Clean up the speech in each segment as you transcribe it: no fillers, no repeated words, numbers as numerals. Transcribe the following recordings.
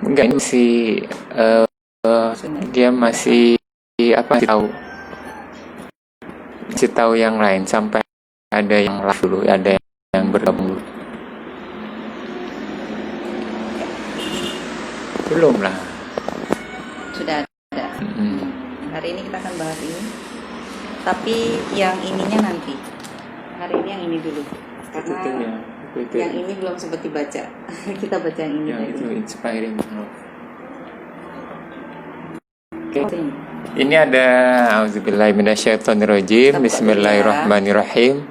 Enggak, ini masih eh, dia masih apa masih tahu yang lain sampai ada yang live dulu, ada yang bergabung dulu. Belum lah. Sudah ada. Mm-mm. Hari ini kita akan bahas ini. Tapi yang ininya nanti. Hari ini yang ini dulu. Karena Itu yang ini belum sempat dibaca. Kita baca yang ini yang dulu. itu inspiring. Oke. Oh, ini. Ini ada auzubillahiminasyaitonirrajim. Bismillahirrahmanirrahim.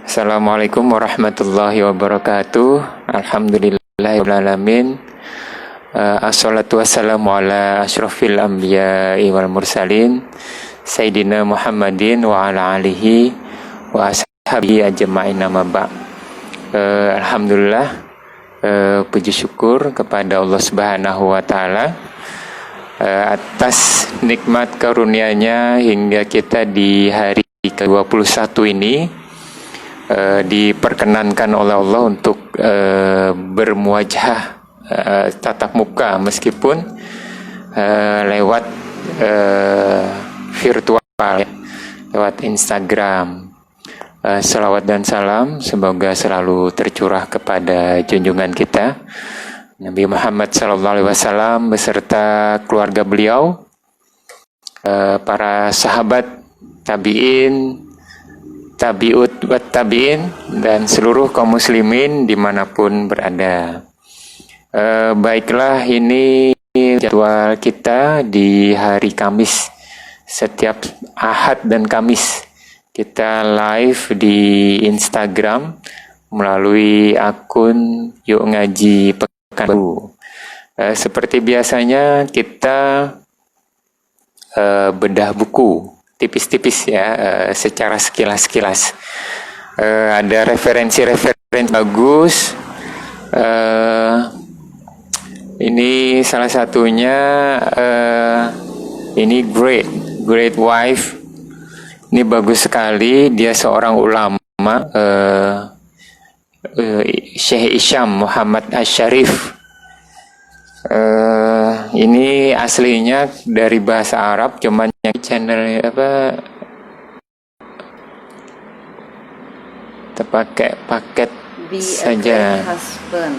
Assalamualaikum warahmatullahi wabarakatuh. Alhamdulillahirrahmanirrahim. Assalatu wassalamu ala asyrafil anbiya'i wal mursalin Sayyidina Muhammadin wa ala alihi wa ashabihi ajma'in amma ba'. Alhamdulillah, puji syukur kepada Allah Subhanahu wa taala atas nikmat karunia-Nya hingga kita di hari ke-21 ini diperkenankan oleh Allah untuk bermuajah tatap muka meskipun lewat virtual ya, lewat Instagram. Salawat dan salam semoga selalu tercurah kepada junjungan kita Nabi Muhammad SAW beserta keluarga beliau, para sahabat, tabi'in, tabi'ut wat tabi'in, dan seluruh kaum muslimin dimanapun berada. Baiklah, ini jadwal kita di hari Kamis. Setiap Ahad dan Kamis kita live di Instagram melalui akun Yuk Ngaji Pekanbaru. Seperti biasanya kita bedah buku tipis-tipis ya, secara sekilas-sekilas. Ada referensi-referensi bagus. Ini salah satunya, ini Great Wife. Ini bagus sekali. Dia seorang ulama, Syekh Isyam Muhammad Asy-Syarif. Ini aslinya dari bahasa Arab, cuman yang channel terpakai paket Be saja. a great husband.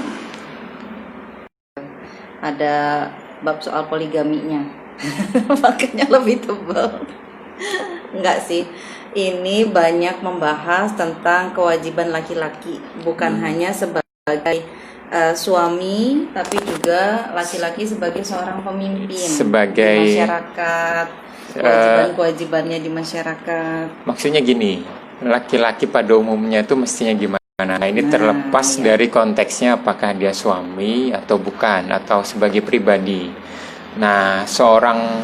Ada bab soal poligaminya. Makanya lebih tebal. Enggak sih. Ini banyak membahas tentang kewajiban laki-laki, bukan hanya sebagai suami, tapi juga laki-laki sebagai seorang pemimpin Sebagai di masyarakat, kewajiban-kewajibannya di masyarakat. Maksudnya gini, laki-laki pada umumnya itu mestinya gimana? Nah, ini terlepas iya. dari konteksnya, apakah dia suami atau bukan, atau sebagai pribadi. Nah, seorang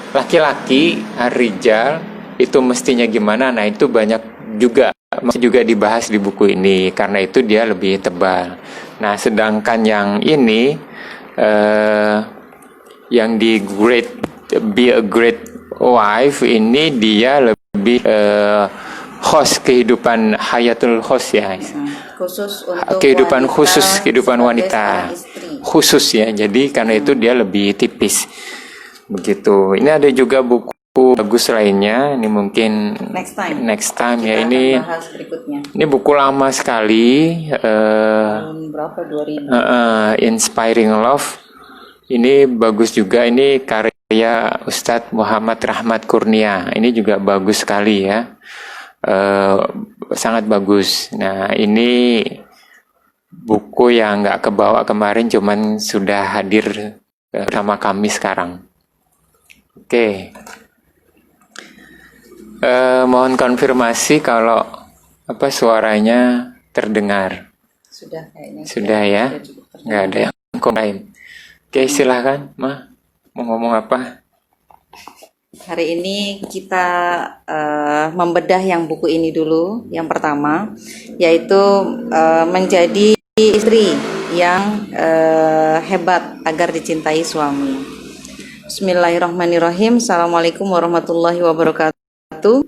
laki-laki, ar-rijal, itu mestinya gimana? Nah, itu banyak juga, masih juga dibahas di buku ini, karena itu dia lebih tebal. Nah, sedangkan yang ini, yang di Be a Great Wife, ini dia lebih host kehidupan hayatul host ya, Khusus untuk kehidupan wanita, khusus, kehidupan sebagai wanita seorang istri. khusus ya. Jadi karena itu dia lebih tipis begitu. Ini ada juga buku bagus lainnya. Ini mungkin next time kita ya. akan Ini bahas berikutnya. ini buku lama sekali. Tahun berapa? 2000. Inspiring Love. Ini bagus juga. Ini karya Ustadz Muhammad Rahmat Kurnia. Ini juga bagus sekali ya. Sangat bagus. Nah, ini buku yang nggak kebawa kemarin, cuman sudah hadir sama kami sekarang. Oke. Mohon konfirmasi kalau suaranya terdengar. Sudah kayaknya. Sudah ya. Nggak ada yang lain. Oke, silahkan, Ma. Mau ngomong apa? Hari ini kita membedah yang buku ini dulu. Yang pertama, yaitu menjadi istri yang hebat agar dicintai suami. Bismillahirrahmanirrahim. Assalamualaikum warahmatullahi wabarakatuh.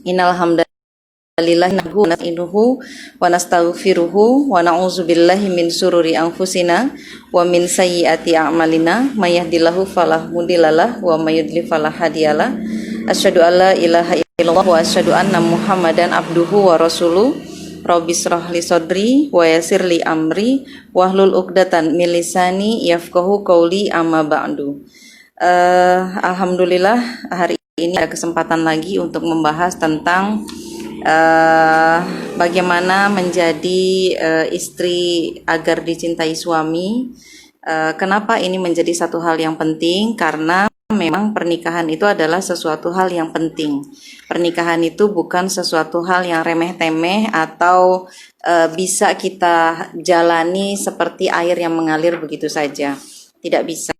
Innal hamdalillah Lillahi nasta'inuhu wa nastaghfiruhu wa na'udzubillahi min syururi anfusina wa min sayyiati a'malina may yahdihillahu fala mudhillalah wa may yudlil fala hadiyalah. Asyhadu an la ilaha illallah wa asyhadu anna Muhammadan abduhu wa rasuluh. Rabbi shrah li sadri wa yassir li amri wahlul 'uqdatam min lisani yafqahu qawli amma ba'du. Alhamdulillah hari ini ada kesempatan lagi untuk membahas tentang bagaimana menjadi istri agar dicintai suami. Kenapa ini menjadi satu hal yang penting? Karena memang pernikahan itu adalah sesuatu hal yang penting. Pernikahan itu bukan sesuatu hal yang remeh-temeh atau bisa kita jalani seperti air yang mengalir begitu saja. Tidak bisa.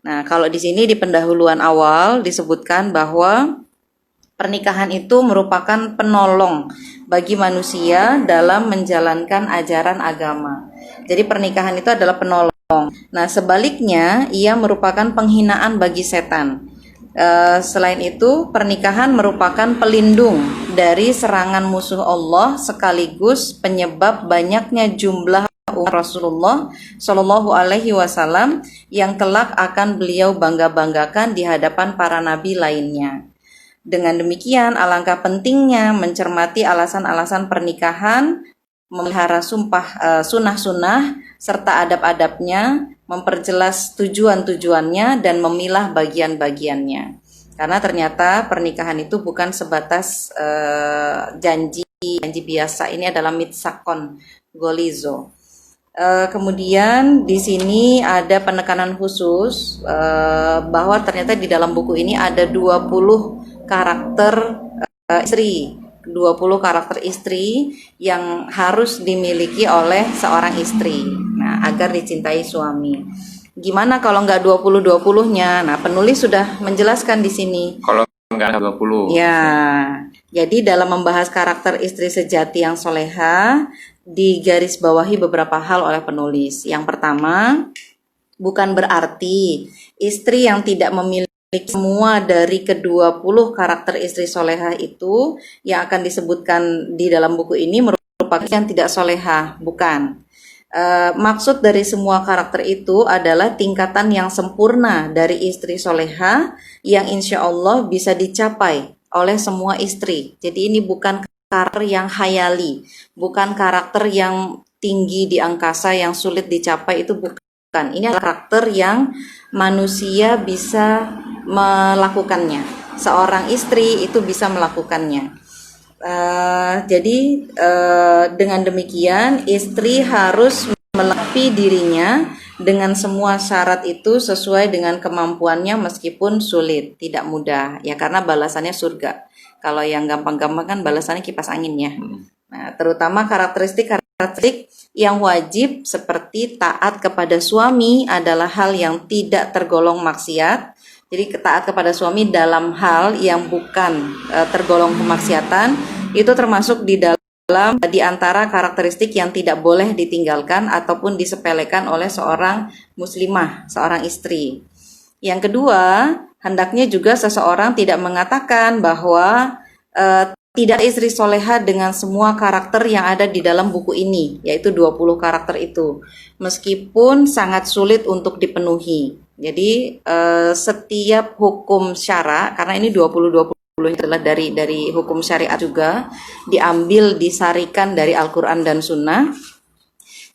Nah, kalau di sini di pendahuluan awal disebutkan bahwa pernikahan itu merupakan penolong bagi manusia dalam menjalankan ajaran agama. Jadi pernikahan itu adalah penolong. Nah, sebaliknya ia merupakan penghinaan bagi setan. Selain itu, pernikahan merupakan pelindung dari serangan musuh Allah sekaligus penyebab banyaknya jumlah Rasulullah Shallallahu Alaihi Wasallam yang kelak akan beliau bangga-banggakan di hadapan para nabi lainnya. Dengan demikian, alangkah pentingnya mencermati alasan-alasan pernikahan, memelihara sunnah-sunnah, serta adab-adabnya, memperjelas tujuan-tujuannya, dan memilah bagian-bagiannya. Karena ternyata pernikahan itu bukan sebatas janji biasa, ini adalah mitsakon golizo. Kemudian di sini ada penekanan khusus bahwa ternyata di dalam buku ini ada 20 karakter istri, 20 karakter istri yang harus dimiliki oleh seorang istri. Nah, agar dicintai suami. Gimana kalau nggak 20-20-nya? Nah, penulis sudah menjelaskan di sini. Kalau nggak 20. Ya, jadi dalam membahas karakter istri sejati yang soleha, digarisbawahi beberapa hal oleh penulis. Yang pertama, bukan berarti istri yang tidak memiliki semua dari ke-20 karakter istri soleha itu yang akan disebutkan di dalam buku ini merupakan yang tidak soleha, bukan. Maksud dari semua karakter itu adalah tingkatan yang sempurna dari istri soleha yang insya Allah bisa dicapai oleh semua istri. Jadi ini bukan karakter yang khayali, bukan karakter yang tinggi di angkasa yang sulit dicapai, itu bukan. Ini adalah karakter yang manusia bisa melakukannya. Seorang istri itu bisa melakukannya. Jadi dengan demikian istri harus melengkapi dirinya dengan semua syarat itu sesuai dengan kemampuannya meskipun sulit, tidak mudah. Ya karena balasannya surga. Kalau yang gampang-gampang kan balasannya kipas angin ya. Nah, terutama karakteristik yang wajib seperti taat kepada suami adalah hal yang tidak tergolong maksiat. Jadi taat kepada suami dalam hal yang bukan tergolong kemaksiatan itu termasuk di antara karakteristik yang tidak boleh ditinggalkan ataupun disepelekan oleh seorang muslimah, seorang istri. Yang kedua, hendaknya juga seseorang tidak mengatakan bahwa tidak istri soleha dengan semua karakter yang ada di dalam buku ini, yaitu 20 karakter itu, meskipun sangat sulit untuk dipenuhi. Jadi setiap hukum syara, karena ini 20-20 adalah dari hukum syariat juga, diambil, disarikan dari Al-Quran dan Sunnah.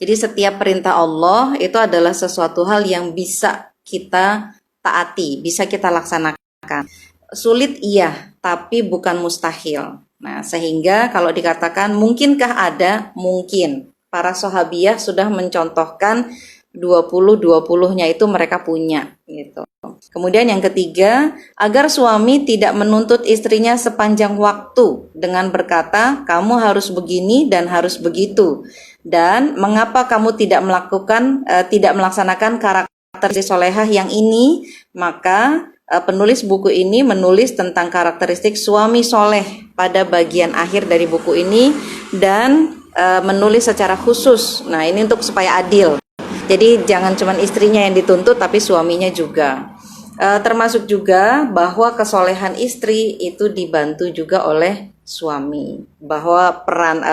Jadi setiap perintah Allah itu adalah sesuatu hal yang bisa kita taati, bisa kita laksanakan. Sulit iya, tapi bukan mustahil. Nah, sehingga kalau dikatakan mungkinkah ada? Mungkin. Para sahabiah sudah mencontohkan 20-20-nya itu mereka punya gitu. Kemudian yang ketiga, agar suami tidak menuntut istrinya sepanjang waktu dengan berkata, kamu harus begini dan harus begitu. Dan mengapa kamu tidak melaksanakan karakter solehah yang ini? Maka penulis buku ini menulis tentang karakteristik suami soleh pada bagian akhir dari buku ini dan menulis secara khusus. Nah, ini untuk supaya adil. Jadi jangan cuma istrinya yang dituntut tapi suaminya juga. Termasuk juga bahwa kesolehan istri itu dibantu juga oleh suami, bahwa peran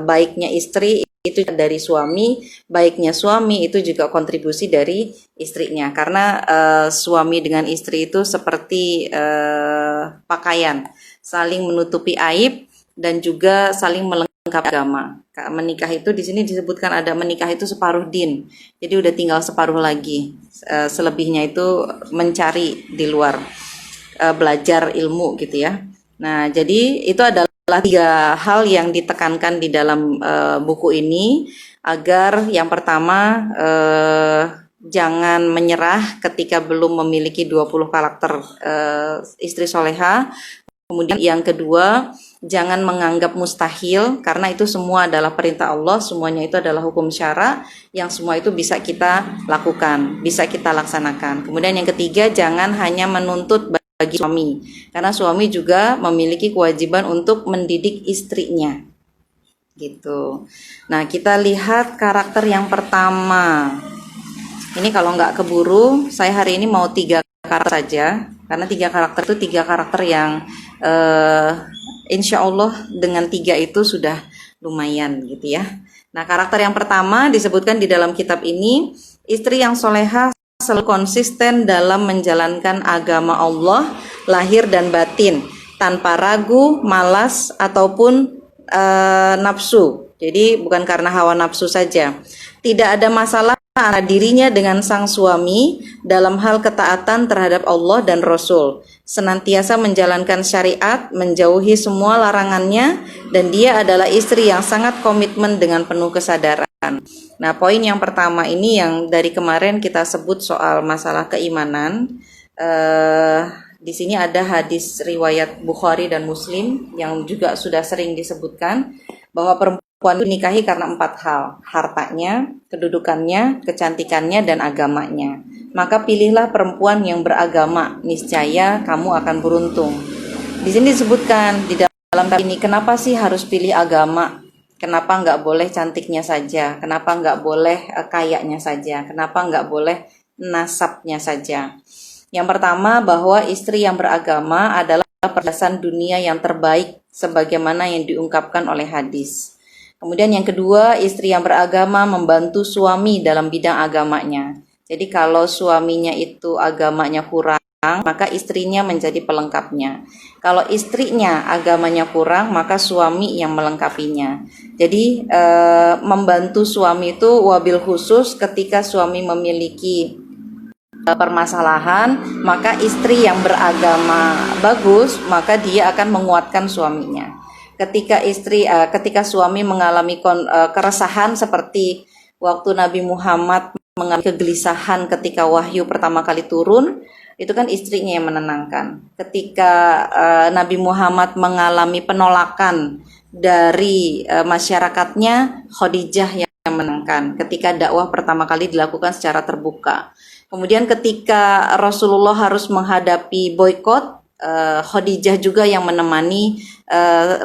baiknya istri itu dari suami, baiknya suami itu juga kontribusi dari istrinya, karena suami dengan istri itu seperti pakaian, saling menutupi aib dan juga saling melengkapi agama. Menikah itu di sini disebutkan ada menikah itu separuh din, jadi udah tinggal separuh lagi, selebihnya itu mencari di luar, belajar ilmu gitu ya. Nah, jadi itu adalah 3 hal yang ditekankan di dalam buku ini, agar yang pertama jangan menyerah ketika belum memiliki 20 karakter istri soleha. Kemudian yang kedua, jangan menganggap mustahil, karena itu semua adalah perintah Allah, semuanya itu adalah hukum syara yang semua itu bisa kita lakukan, bisa kita laksanakan. Kemudian yang ketiga, jangan hanya menuntut bagi suami, karena suami juga memiliki kewajiban untuk mendidik istrinya, gitu. Nah, kita lihat karakter yang pertama. Ini kalau nggak keburu, saya hari ini mau 3 karakter saja, karena 3 karakter itu 3 karakter yang insya Allah dengan 3 itu sudah lumayan gitu ya. Nah, karakter yang pertama disebutkan di dalam kitab ini, istri yang soleha selalu konsisten dalam menjalankan agama Allah lahir dan batin, tanpa ragu, malas ataupun nafsu. Jadi bukan karena hawa nafsu saja. Tidak ada masalah antara dirinya dengan sang suami dalam hal ketaatan terhadap Allah dan Rasul, senantiasa menjalankan syariat, menjauhi semua larangannya, dan dia adalah istri yang sangat komitmen dengan penuh kesadaran. Nah, poin yang pertama ini yang dari kemarin kita sebut soal masalah keimanan. Di sini ada hadis riwayat Bukhari dan Muslim yang juga sudah sering disebutkan, bahwa perempuan dinikahi karena 4 hal: hartanya, kedudukannya, kecantikannya, dan agamanya. Maka pilihlah perempuan yang beragama, niscaya kamu akan beruntung. Di sini disebutkan di dalam ini, kenapa sih harus pilih agama? Kenapa nggak boleh cantiknya saja? Kenapa nggak boleh kayanya saja? Kenapa nggak boleh nasabnya saja? Yang pertama, bahwa istri yang beragama adalah perhiasan dunia yang terbaik, sebagaimana yang diungkapkan oleh hadis. Kemudian yang kedua, istri yang beragama membantu suami dalam bidang agamanya. Jadi kalau suaminya itu agamanya kurang, maka istrinya menjadi pelengkapnya. Kalau istrinya agamanya kurang, maka suami yang melengkapinya. Jadi membantu suami itu wabil khusus ketika suami memiliki permasalahan, maka istri yang beragama bagus, maka dia akan menguatkan suaminya. Ketika suami mengalami keresahan, seperti waktu Nabi Muhammad mengalami kegelisahan ketika wahyu pertama kali turun, itu kan istrinya yang menenangkan. Ketika Nabi Muhammad mengalami penolakan dari masyarakatnya, Khadijah yang menenangkan ketika dakwah pertama kali dilakukan secara terbuka. Kemudian ketika Rasulullah harus menghadapi boikot, Khadijah juga yang menemani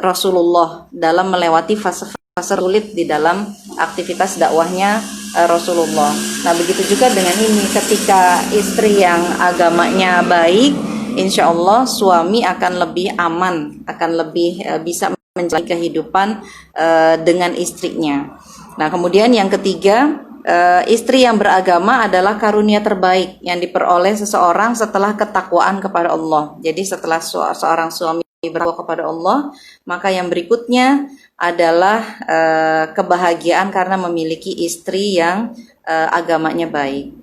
Rasulullah dalam melewati fase sulit di dalam aktivitas dakwahnya Rasulullah. Nah, begitu juga dengan ini, ketika istri yang agamanya baik, insya Allah suami akan lebih aman, akan lebih bisa menjalani kehidupan dengan istrinya. Nah, kemudian yang ketiga, istri yang beragama adalah karunia terbaik yang diperoleh seseorang setelah ketakwaan kepada Allah. Jadi setelah seorang suami bertakwa kepada Allah, maka yang berikutnya adalah kebahagiaan karena memiliki istri yang agamanya baik.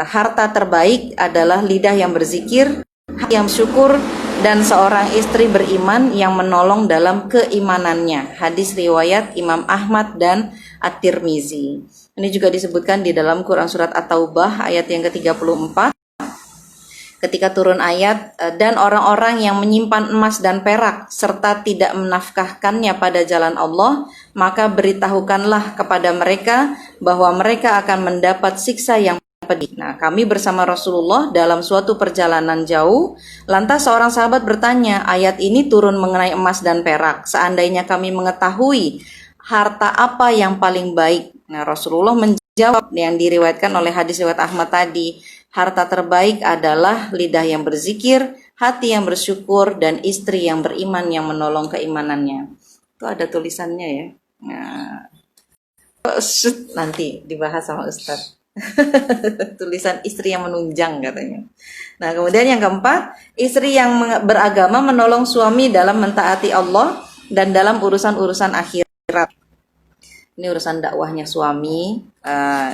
Harta terbaik adalah lidah yang berzikir, hati yang syukur, dan seorang istri beriman yang menolong dalam keimanannya. Hadis riwayat Imam Ahmad dan At-Tirmizi. Ini juga disebutkan di dalam Quran Surat At-Taubah ayat yang ke-34. Ketika turun ayat, dan orang-orang yang menyimpan emas dan perak serta tidak menafkahkannya pada jalan Allah, maka beritahukanlah kepada mereka bahwa mereka akan mendapat siksa yang pedih. Nah, kami bersama Rasulullah dalam suatu perjalanan jauh, lantas seorang sahabat bertanya, ayat ini turun mengenai emas dan perak. Seandainya kami mengetahui harta apa yang paling baik. Nah, Rasulullah menjawab yang diriwayatkan oleh hadis riwayat Ahmad tadi, harta terbaik adalah lidah yang berzikir, hati yang bersyukur, dan istri yang beriman yang menolong keimanannya. Itu ada tulisannya ya. Nah, nanti dibahas sama Ustadz. Tulisan istri yang menunjang katanya. Nah, kemudian yang keempat, istri yang beragama menolong suami dalam mentaati Allah dan dalam urusan-urusan akhirat. Ini urusan dakwahnya suami.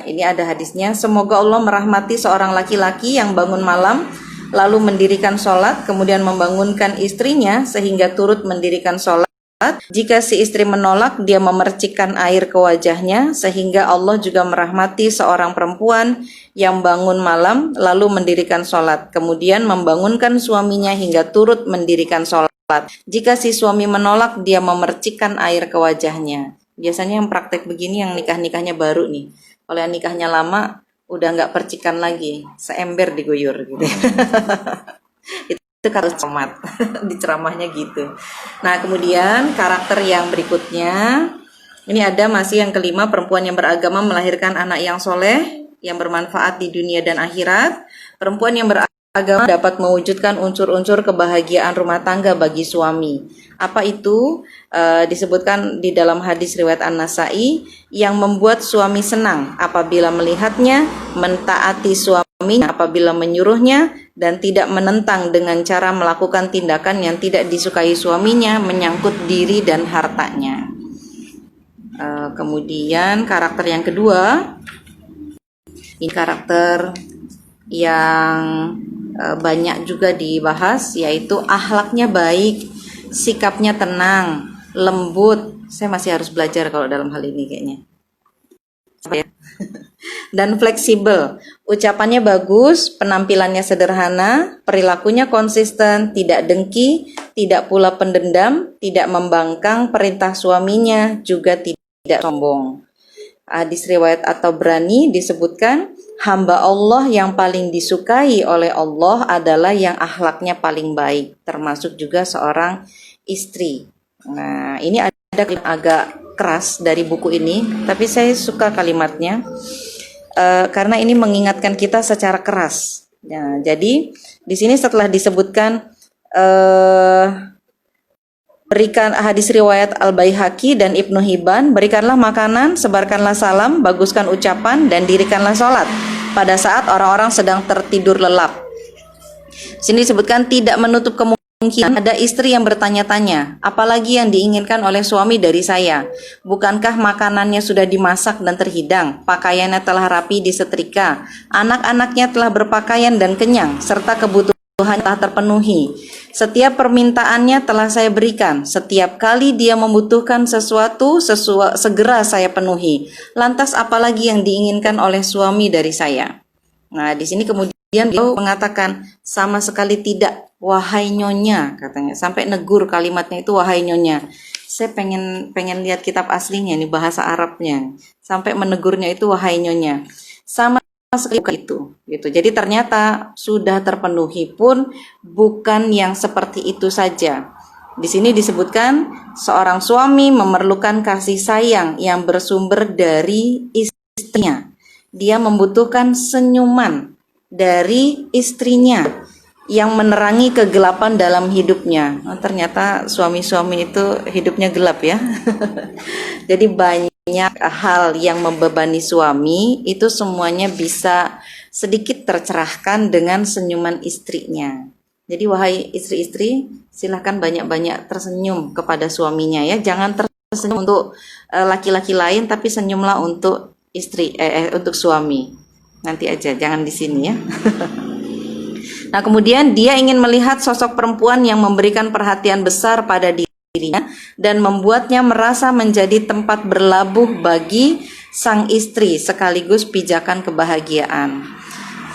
Ini ada hadisnya. Semoga Allah merahmati seorang laki-laki yang bangun malam lalu mendirikan sholat, kemudian membangunkan istrinya sehingga turut mendirikan sholat. Jika si istri menolak, dia memercikkan air ke wajahnya, sehingga Allah juga merahmati seorang perempuan yang bangun malam lalu mendirikan sholat, kemudian membangunkan suaminya hingga turut mendirikan sholat. Jika si suami menolak, dia memercikkan air ke wajahnya. Biasanya yang praktek begini yang nikah-nikahnya baru nih. Kalau yang nikahnya lama, udah nggak percikan lagi, seember diguyur gitu. Itu harus cermat di ceramahnya gitu. Nah, kemudian karakter yang berikutnya, ini ada masih yang kelima, perempuan yang beragama melahirkan anak yang soleh, yang bermanfaat di dunia dan akhirat. Perempuan yang beragama dapat mewujudkan unsur-unsur kebahagiaan rumah tangga bagi suami. Apa itu? Disebutkan di dalam hadis riwayat An-Nasai, yang membuat suami senang apabila melihatnya, mentaati suaminya apabila menyuruhnya, dan tidak menentang dengan cara melakukan tindakan yang tidak disukai suaminya menyangkut diri dan hartanya. Kemudian karakter yang kedua, ini karakter yang banyak juga dibahas, yaitu akhlaknya baik, sikapnya tenang, lembut. Saya masih harus belajar kalau dalam hal ini kayaknya. Dan fleksibel. Ucapannya bagus, penampilannya sederhana, perilakunya konsisten, tidak dengki, tidak pula pendendam, tidak membangkang perintah suaminya, juga tidak sombong. Hadis riwayat At-Tabrani disebutkan, hamba Allah yang paling disukai oleh Allah adalah yang akhlaknya paling baik, termasuk juga seorang istri. Nah, ini ada kalimat agak keras dari buku ini, tapi saya suka kalimatnya karena ini mengingatkan kita secara keras. Nah, jadi di sini setelah disebutkan berikan hadis riwayat Al-Baihaqi dan Ibnu Hibban, berikanlah makanan, sebarkanlah salam, baguskan ucapan, dan dirikanlah sholat pada saat orang-orang sedang tertidur lelap. Di sini disebutkan tidak menutup kemungkinan ada istri yang bertanya-tanya, apalagi yang diinginkan oleh suami dari saya? Bukankah makanannya sudah dimasak dan terhidang, pakaiannya telah rapi disetrika, anak-anaknya telah berpakaian dan kenyang, serta kebutuhan telah terpenuhi. Setiap permintaannya telah saya berikan. Setiap kali dia membutuhkan sesuatu, segera saya penuhi. Lantas apalagi yang diinginkan oleh suami dari saya? Nah, di sini kemudian dia mengatakan, sama sekali tidak, wahai nyonya, katanya. Sampai negur kalimatnya itu wahai nyonya. Saya pengen lihat kitab aslinya, ini bahasa Arabnya. Sampai menegurnya itu wahai nyonya. Sama sekali itu gitu. Jadi ternyata sudah terpenuhi pun bukan yang seperti itu saja. Di sini disebutkan seorang suami memerlukan kasih sayang yang bersumber dari istrinya. Dia membutuhkan senyuman dari istrinya yang menerangi kegelapan dalam hidupnya. Oh, ternyata suami-suami itu hidupnya gelap ya. Jadi banyak hal yang membebani suami itu semuanya bisa sedikit tercerahkan dengan senyuman istrinya. Jadi wahai istri-istri, silahkan banyak-banyak tersenyum kepada suaminya ya. Jangan tersenyum untuk laki-laki lain, tapi senyumlah untuk istri, untuk suami. Nanti aja, jangan di sini ya. Nah, kemudian dia ingin melihat sosok perempuan yang memberikan perhatian besar pada dirinya dan membuatnya merasa menjadi tempat berlabuh bagi sang istri sekaligus pijakan kebahagiaan.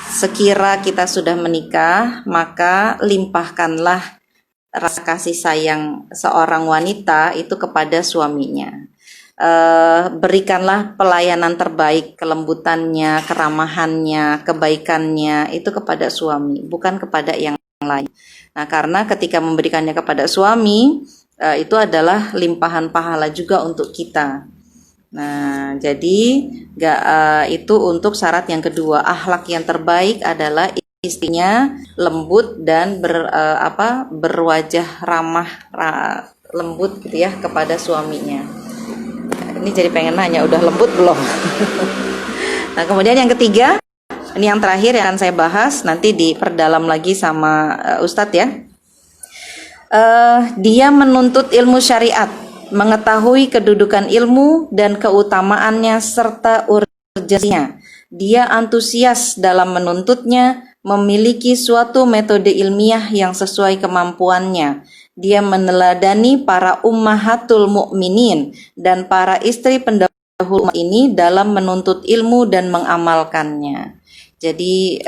Sekira kita sudah menikah, maka limpahkanlah rasa kasih sayang seorang wanita itu kepada suaminya. Berikanlah pelayanan terbaik, kelembutannya, keramahannya, kebaikannya itu kepada suami, bukan kepada yang lain. Nah, karena ketika memberikannya kepada suami, itu adalah limpahan pahala juga untuk kita. Nah, jadi itu untuk syarat yang kedua, akhlak yang terbaik adalah istrinya lembut dan berwajah ramah, lembut gitu ya kepada suaminya. Ini jadi pengen nanya, udah lembut belum? Nah, kemudian yang ketiga, ini yang terakhir yang akan saya bahas, nanti diperdalam lagi sama Ustadz ya. Dia menuntut ilmu syariat, mengetahui kedudukan ilmu dan keutamaannya serta urgensinya. Dia antusias dalam menuntutnya, memiliki suatu metode ilmiah yang sesuai kemampuannya. Dia meneladani para ummahatul mukminin dan para istri pendahulu umat ini dalam menuntut ilmu dan mengamalkannya. Jadi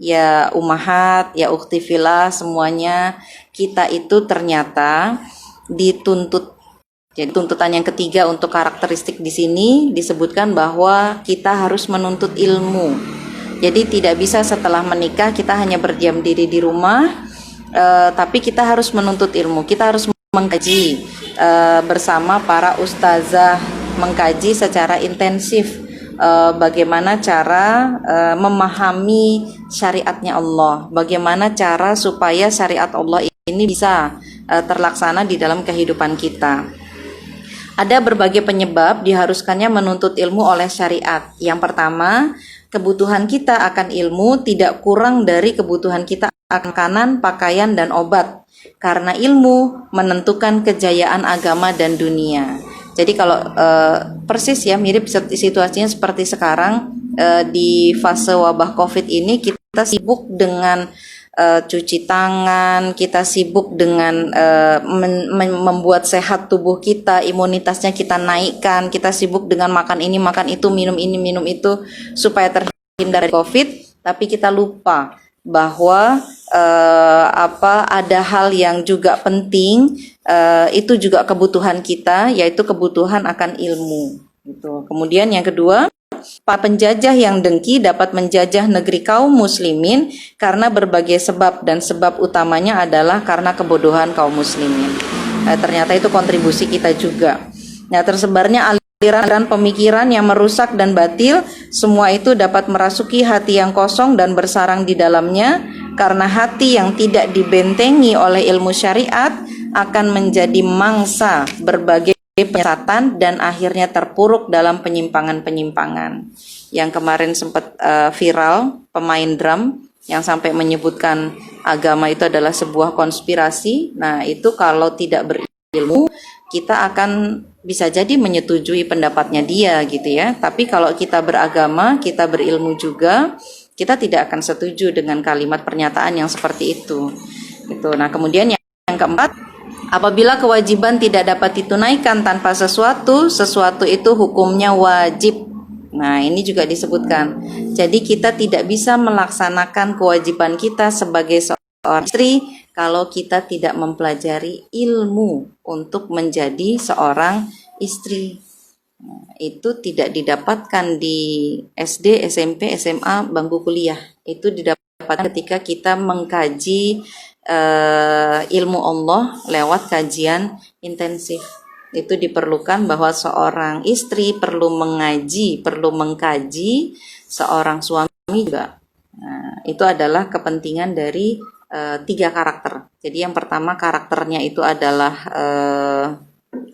ya ummahat, ya ukhti fillah, semuanya kita itu ternyata dituntut. Jadi tuntutan yang ketiga untuk karakteristik di sini disebutkan bahwa kita harus menuntut ilmu. Jadi tidak bisa setelah menikah kita hanya berdiam diri di rumah, tapi kita harus menuntut ilmu. Kita harus mengkaji bersama para ustazah, mengkaji secara intensif bagaimana cara memahami syariatnya Allah, bagaimana cara supaya syariat Allah ini bisa terlaksana di dalam kehidupan kita. Ada berbagai penyebab diharuskannya menuntut ilmu oleh syariat. Yang pertama, kebutuhan kita akan ilmu tidak kurang dari kebutuhan kita akan makanan, pakaian, dan obat. Karena ilmu menentukan kejayaan agama dan dunia. Jadi kalau persis ya mirip situasinya seperti sekarang di fase wabah COVID ini, kita sibuk dengan cuci tangan, kita sibuk dengan membuat sehat tubuh kita, imunitasnya kita naikkan, kita sibuk dengan makan ini, makan itu, minum ini, minum itu supaya terhindar dari COVID, tapi kita lupa bahwa ada hal yang juga penting, itu juga kebutuhan kita, yaitu kebutuhan akan ilmu. Gitu. Kemudian yang kedua, para penjajah yang dengki dapat menjajah negeri kaum muslimin karena berbagai sebab, dan sebab utamanya adalah karena kebodohan kaum muslimin. Ternyata itu kontribusi kita juga. Nah, tersebarnya aliran pemikiran yang merusak dan batil, semua itu dapat merasuki hati yang kosong dan bersarang di dalamnya, karena hati yang tidak dibentengi oleh ilmu syariat akan menjadi mangsa berbagai penyesatan dan akhirnya terpuruk dalam penyimpangan-penyimpangan. Yang kemarin sempat viral, pemain drum yang sampai menyebutkan agama itu adalah sebuah konspirasi. Nah, itu kalau tidak berilmu, kita akan bisa jadi menyetujui pendapatnya dia gitu ya. Tapi kalau kita beragama, kita berilmu juga, kita tidak akan setuju dengan kalimat pernyataan yang seperti itu. Gitu. Nah, kemudian yang keempat, apabila kewajiban tidak dapat ditunaikan tanpa sesuatu, sesuatu itu hukumnya wajib. Nah, ini juga disebutkan. Jadi kita tidak bisa melaksanakan kewajiban kita sebagai seorang istri kalau kita tidak mempelajari ilmu untuk menjadi seorang istri. Nah, itu tidak didapatkan di SD, SMP, SMA, bangku kuliah. Itu didapatkan ketika kita mengkaji ilmu Allah lewat kajian intensif. Itu diperlukan bahwa seorang istri perlu mengaji, perlu mengkaji, seorang suami juga. Nah, itu adalah kepentingan dari 3 karakter. Jadi yang pertama karakternya itu adalah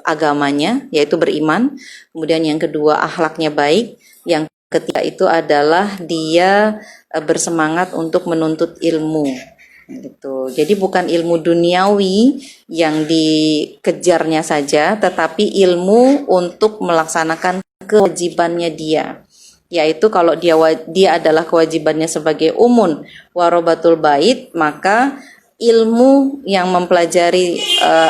agamanya, yaitu beriman. Kemudian yang kedua akhlaknya baik. Yang ketiga itu adalah dia bersemangat untuk menuntut ilmu. Gitu. Jadi bukan ilmu duniawi yang dikejarnya saja, tetapi ilmu untuk melaksanakan kewajibannya dia. Yaitu kalau dia adalah kewajibannya sebagai umun warobatul bait, maka ilmu yang mempelajari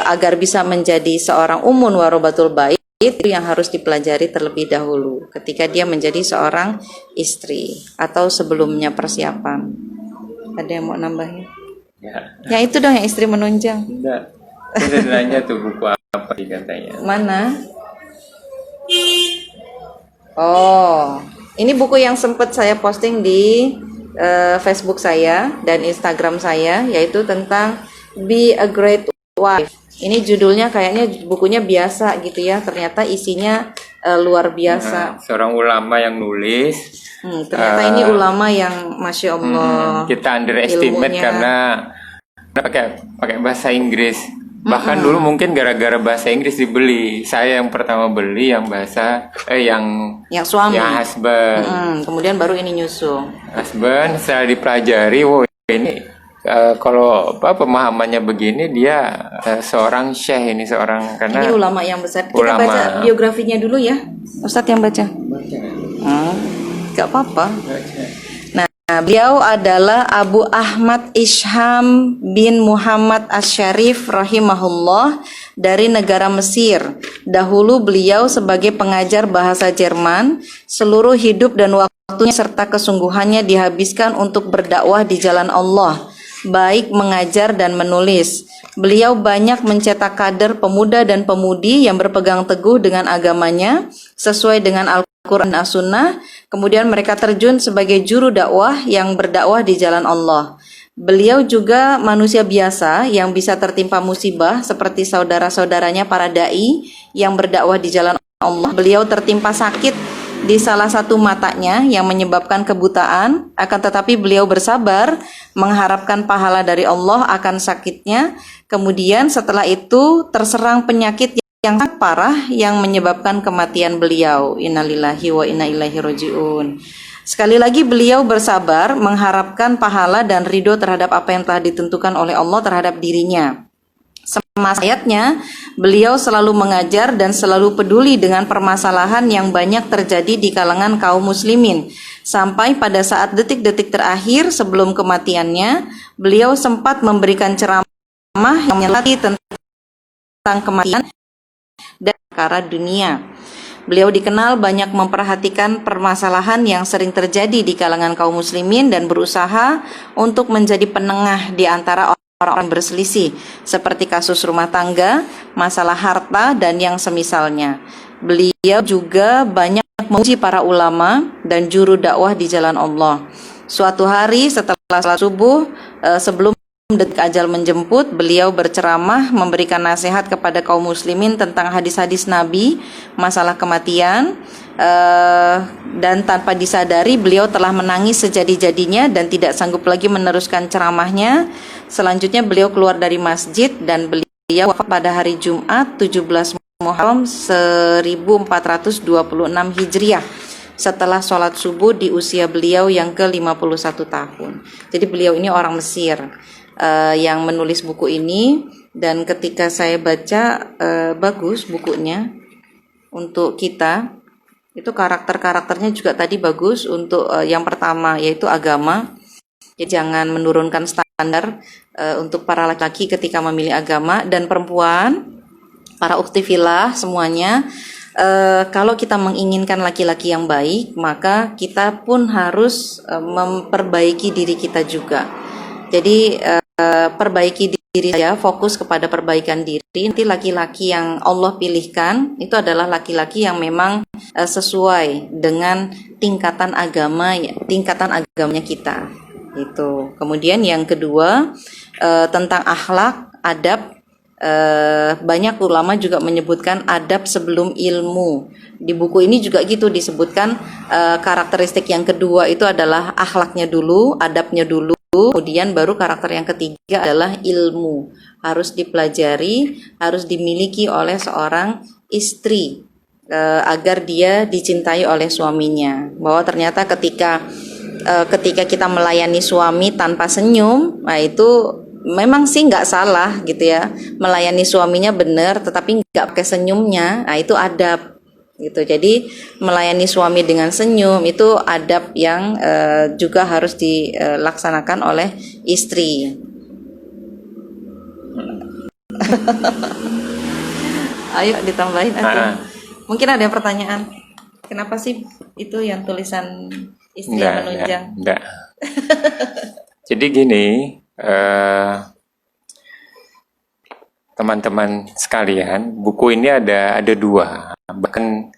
agar bisa menjadi seorang umun warobatul bait itu yang harus dipelajari terlebih dahulu ketika dia menjadi seorang istri atau sebelumnya persiapan. Ada yang mau nambahin? Ya. Yang itu dong, yang istri menunjang. Enggak. Saya nanya tuh buku apa katanya. Mana? Oh, ini buku yang sempat saya posting di Facebook saya dan Instagram saya, yaitu tentang Be a Great Wife. Ini judulnya kayaknya bukunya biasa gitu ya, ternyata isinya luar biasa. Seorang ulama yang nulis. Ternyata ini ulama yang Masya Allah. Kita underestimate ilmunya. karena pakai bahasa Inggris. Bahkan dulu mungkin gara-gara bahasa Inggris dibeli. Saya yang pertama beli yang yang suami. Yang husband. Kemudian baru ini nyusul. Husband setelah dipelajari, ini kalau pemahamannya begini, dia seorang syekh, ini seorang, karena Ini ulama yang besar. Kita ulama. baca biografinya dulu ya, Ustadz yang baca. Gak apa-apa. Nah, beliau adalah Abu Ahmad Isham bin Muhammad Asy-Syarif rahimahullah dari negara Mesir. Dahulu beliau sebagai pengajar bahasa Jerman, seluruh hidup dan waktunya serta kesungguhannya dihabiskan untuk berdakwah di jalan Allah, baik mengajar dan menulis. Beliau banyak mencetak kader pemuda dan pemudi yang berpegang teguh dengan agamanya sesuai dengan Al-Quran dan As-Sunnah. Kemudian mereka terjun sebagai juru dakwah yang berdakwah di jalan Allah. Beliau juga manusia biasa yang bisa tertimpa musibah seperti saudara-saudaranya para dai yang berdakwah di jalan Allah. Beliau tertimpa sakit di salah satu matanya yang menyebabkan kebutaan, akan tetapi beliau bersabar mengharapkan pahala dari Allah akan sakitnya. Kemudian setelah itu terserang penyakit yang sangat parah yang menyebabkan kematian beliau. Innalillahi wa inna ilaihi rajiun. Sekali lagi beliau bersabar mengharapkan pahala dan ridho terhadap apa yang telah ditentukan oleh Allah terhadap dirinya. Semasa hayatnya, beliau selalu mengajar dan selalu peduli dengan permasalahan yang banyak terjadi di kalangan kaum muslimin. Sampai pada saat detik-detik terakhir sebelum kematiannya, beliau sempat memberikan ceramah yang menyelati tentang kematian dan perkara dunia. Beliau dikenal banyak memperhatikan permasalahan yang sering terjadi di kalangan kaum muslimin dan berusaha untuk menjadi penengah di antara orang-orang berselisih, seperti kasus rumah tangga, masalah harta, dan yang semisalnya. Beliau juga banyak memuji para ulama dan juru dakwah di jalan Allah. Suatu hari setelah salat subuh, sebelum detik ajal menjemput, beliau berceramah memberikan nasihat kepada kaum muslimin tentang hadis-hadis Nabi, masalah kematian, dan tanpa disadari beliau telah menangis sejadi-jadinya dan tidak sanggup lagi meneruskan ceramahnya. Selanjutnya beliau keluar dari masjid dan beliau wafat pada hari Jumat 17 Muharram 1426 Hijriah setelah sholat subuh di usia beliau yang ke-51 tahun. Jadi beliau ini orang Mesir yang menulis buku ini, dan ketika saya baca bagus bukunya untuk kita. Itu karakter-karakternya juga tadi bagus. Untuk yang pertama yaitu agama. Jadi jangan menurunkan standar untuk para laki-laki ketika memilih agama, dan perempuan, para ukhti fillah semuanya. Kalau kita menginginkan laki-laki yang baik, maka kita pun harus memperbaiki diri kita juga. Jadi perbaiki diri saya, fokus kepada perbaikan diri. Nanti laki-laki yang Allah pilihkan itu adalah laki-laki yang memang sesuai dengan tingkatan agamanya kita. Itu. Kemudian yang kedua tentang akhlak, adab. Banyak ulama juga menyebutkan adab sebelum ilmu. Di buku ini juga gitu disebutkan karakteristik yang kedua itu adalah akhlaknya dulu, adabnya dulu. Kemudian baru karakter yang ketiga adalah ilmu. Harus dipelajari, harus dimiliki oleh seorang istri agar dia dicintai oleh suaminya. Bahwa ternyata ketika kita melayani suami tanpa senyum, nah itu memang sih nggak salah gitu ya. Melayani suaminya benar, tetapi nggak pakai senyumnya, nah itu adab. Gitu. Jadi melayani suami dengan senyum itu adab yang juga harus dilaksanakan oleh istri. Ayo ditambahin aja. Mungkin ada pertanyaan. Kenapa sih itu yang tulisan istri yang menunjang? Enggak. Jadi gini, teman-teman sekalian, buku ini ada dua, bahkan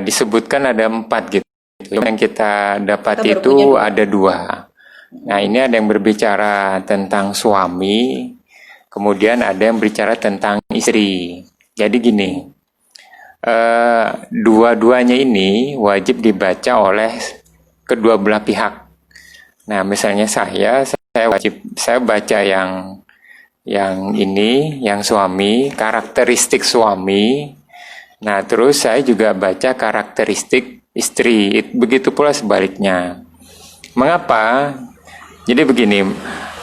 disebutkan ada 4 gitu. Yang kita dapat itu ada 2. Nah, ini ada yang berbicara tentang suami, kemudian ada yang berbicara tentang istri. Jadi gini, dua-duanya ini wajib dibaca oleh kedua belah pihak. Nah, misalnya saya baca yang ini, yang suami, karakteristik suami. Nah, terus saya juga baca karakteristik istri. Begitu pula sebaliknya. Mengapa? Jadi begini,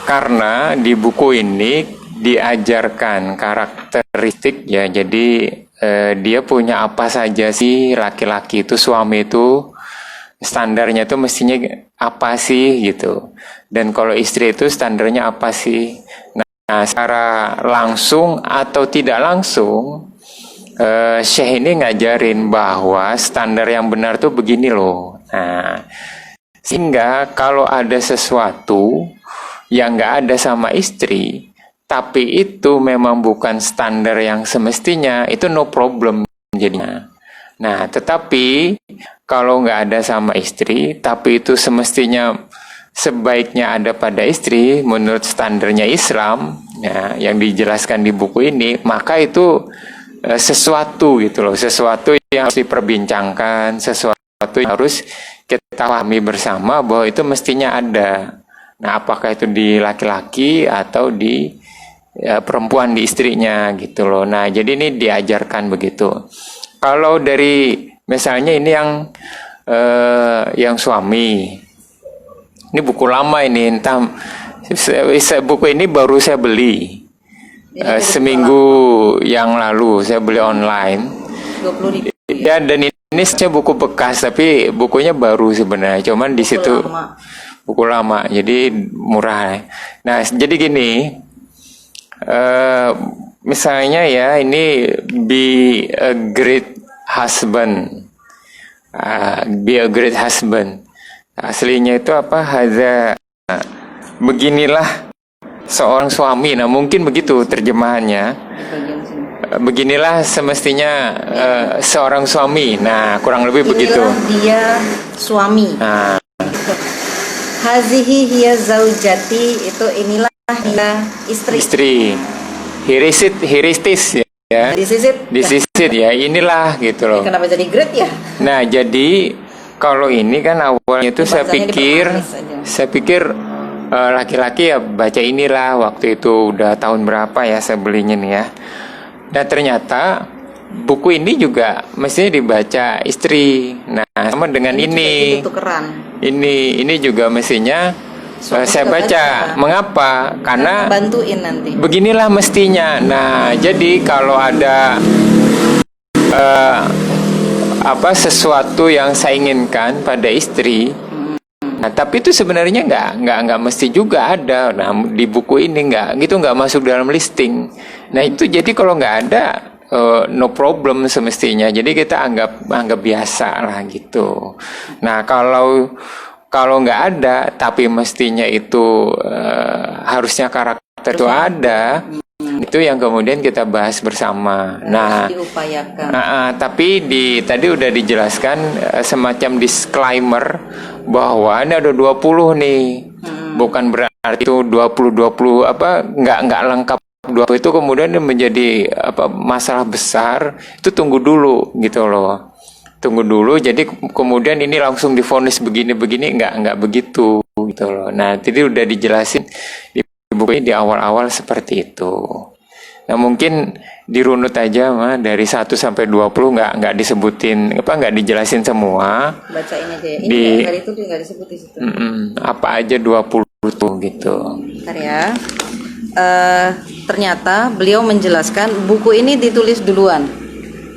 karena di buku ini diajarkan karakteristik ya. Jadi dia punya apa saja sih laki-laki itu, suami itu standarnya itu mestinya apa sih gitu. Dan kalau istri itu standarnya apa sih? Nah, secara langsung atau tidak langsung, Syekh ini ngajarin bahwa standar yang benar tuh begini loh. Nah, sehingga kalau ada sesuatu yang nggak ada sama istri, tapi itu memang bukan standar yang semestinya, itu no problem jadinya. Nah, tetapi kalau nggak ada sama istri, tapi itu semestinya sebaiknya ada pada istri menurut standarnya Islam ya, yang dijelaskan di buku ini, maka itu sesuatu gitu loh, sesuatu yang harus diperbincangkan, sesuatu yang harus kita pahami bersama bahwa itu mestinya ada. Nah, apakah itu di laki-laki atau di perempuan, di istrinya gitu loh. Nah, jadi ini diajarkan begitu. Kalau dari misalnya ini yang suami, ini buku lama ini, entah buku ini baru saya beli seminggu yang lalu, saya beli online. 20.000 ya. Dan ini saya buku bekas, tapi bukunya baru sebenarnya, cuman di situ buku lama, jadi murah. Nah, jadi gini, misalnya ya, ini be a great husband, be a great husband. Aslinya itu apa? Beginilah seorang suami. Nah, mungkin begitu terjemahannya. Beginilah semestinya seorang suami. Nah, kurang lebih begitu. Dia suami. Nah, Hazihi hiya zaujati, itu inilah dia istri. istri. Hiristis ya. Disisit ya. Inilah gitu loh. Kenapa jadi great ya? Nah, jadi kalau ini kan awalnya itu saya pikir laki-laki ya baca inilah, waktu itu udah tahun berapa ya saya belinya nih ya. Dan ternyata buku ini juga mestinya dibaca istri. Nah, sama dengan ini. Ini juga mestinya saya baca. Mengapa? Karena bantuin nanti. Beginilah mestinya. Nah, jadi kalau ada sesuatu yang saya inginkan pada istri, nah, tapi itu sebenarnya nggak mesti juga ada. Nah, di buku ini nggak masuk dalam listing. Nah, itu jadi kalau nggak ada no problem semestinya. Jadi kita anggap biasa lah gitu. Nah, kalau nggak ada tapi mestinya itu harusnya karakter itu ada. Itu yang kemudian kita bahas bersama. Nah, tapi tadi udah dijelaskan semacam disclaimer bahwa ini ada 20 nih. Bukan berarti itu 20 nggak lengkap. 20 itu kemudian menjadi masalah besar. Itu tunggu dulu gitu loh. Tunggu dulu, jadi kemudian ini langsung divonis begini-begini, nggak begitu gitu loh. Nah, jadi udah dijelasin di buku ini di awal-awal seperti itu. Nah, mungkin dirunut aja dari 1 sampai 20 nggak disebutin, nggak dijelasin semua. Bacain aja ya. Ini itu nggak disebut di situ. Apa aja 20 tuh gitu. Bentar ya. Ternyata beliau menjelaskan buku ini ditulis duluan.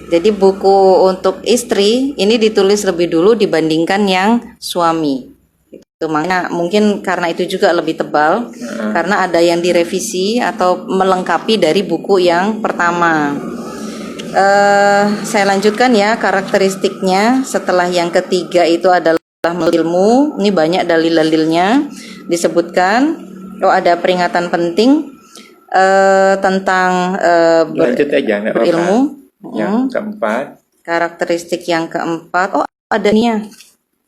Jadi buku untuk istri ini ditulis lebih dulu dibandingkan yang suami. Itu makanya mungkin karena itu juga lebih tebal, karena ada yang direvisi atau melengkapi dari buku yang pertama. Saya lanjutkan ya karakteristiknya. Setelah yang ketiga itu adalah ilmu. Ini banyak dalil-dalilnya disebutkan. Ada peringatan penting tentang berilmu. Yang keempat. Karakteristik yang keempat. Ada nih ya.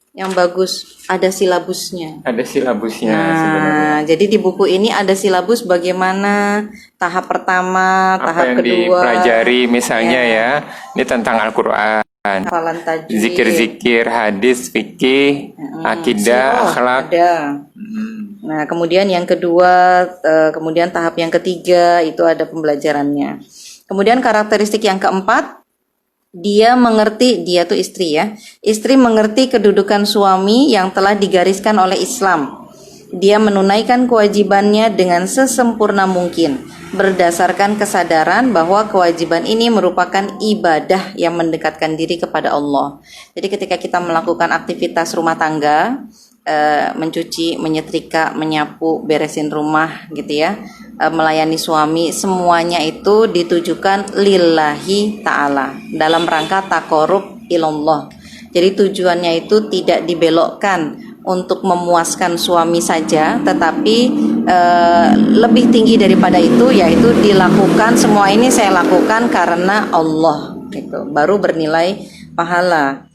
Yang bagus, ada silabusnya. Ada silabusnya Nah, sebenarnya. jadi di buku ini ada silabus bagaimana tahap pertama, Apa tahap yang kedua, dipelajari misalnya ya, ini tentang Al-Quran, hafalan tajwid, zikir-zikir, hadis, fikih, akidah, sirah, akhlak. ada. Nah, kemudian yang kedua, kemudian tahap yang ketiga itu ada pembelajarannya. Kemudian karakteristik yang keempat, dia mengerti, dia tuh istri ya. Istri mengerti kedudukan suami yang telah digariskan oleh Islam. Dia menunaikan kewajibannya dengan sesempurna mungkin, berdasarkan kesadaran bahwa kewajiban ini merupakan ibadah yang mendekatkan diri kepada Allah. Jadi ketika kita melakukan aktivitas rumah tangga, mencuci, menyetrika, menyapu, beresin rumah gitu ya, melayani suami, semuanya itu ditujukan lillahi ta'ala dalam rangka taqarrub ilallah. Jadi tujuannya itu tidak dibelokkan untuk memuaskan suami saja, tetapi lebih tinggi daripada itu, yaitu dilakukan, semua ini saya lakukan karena Allah gitu, baru bernilai pahala.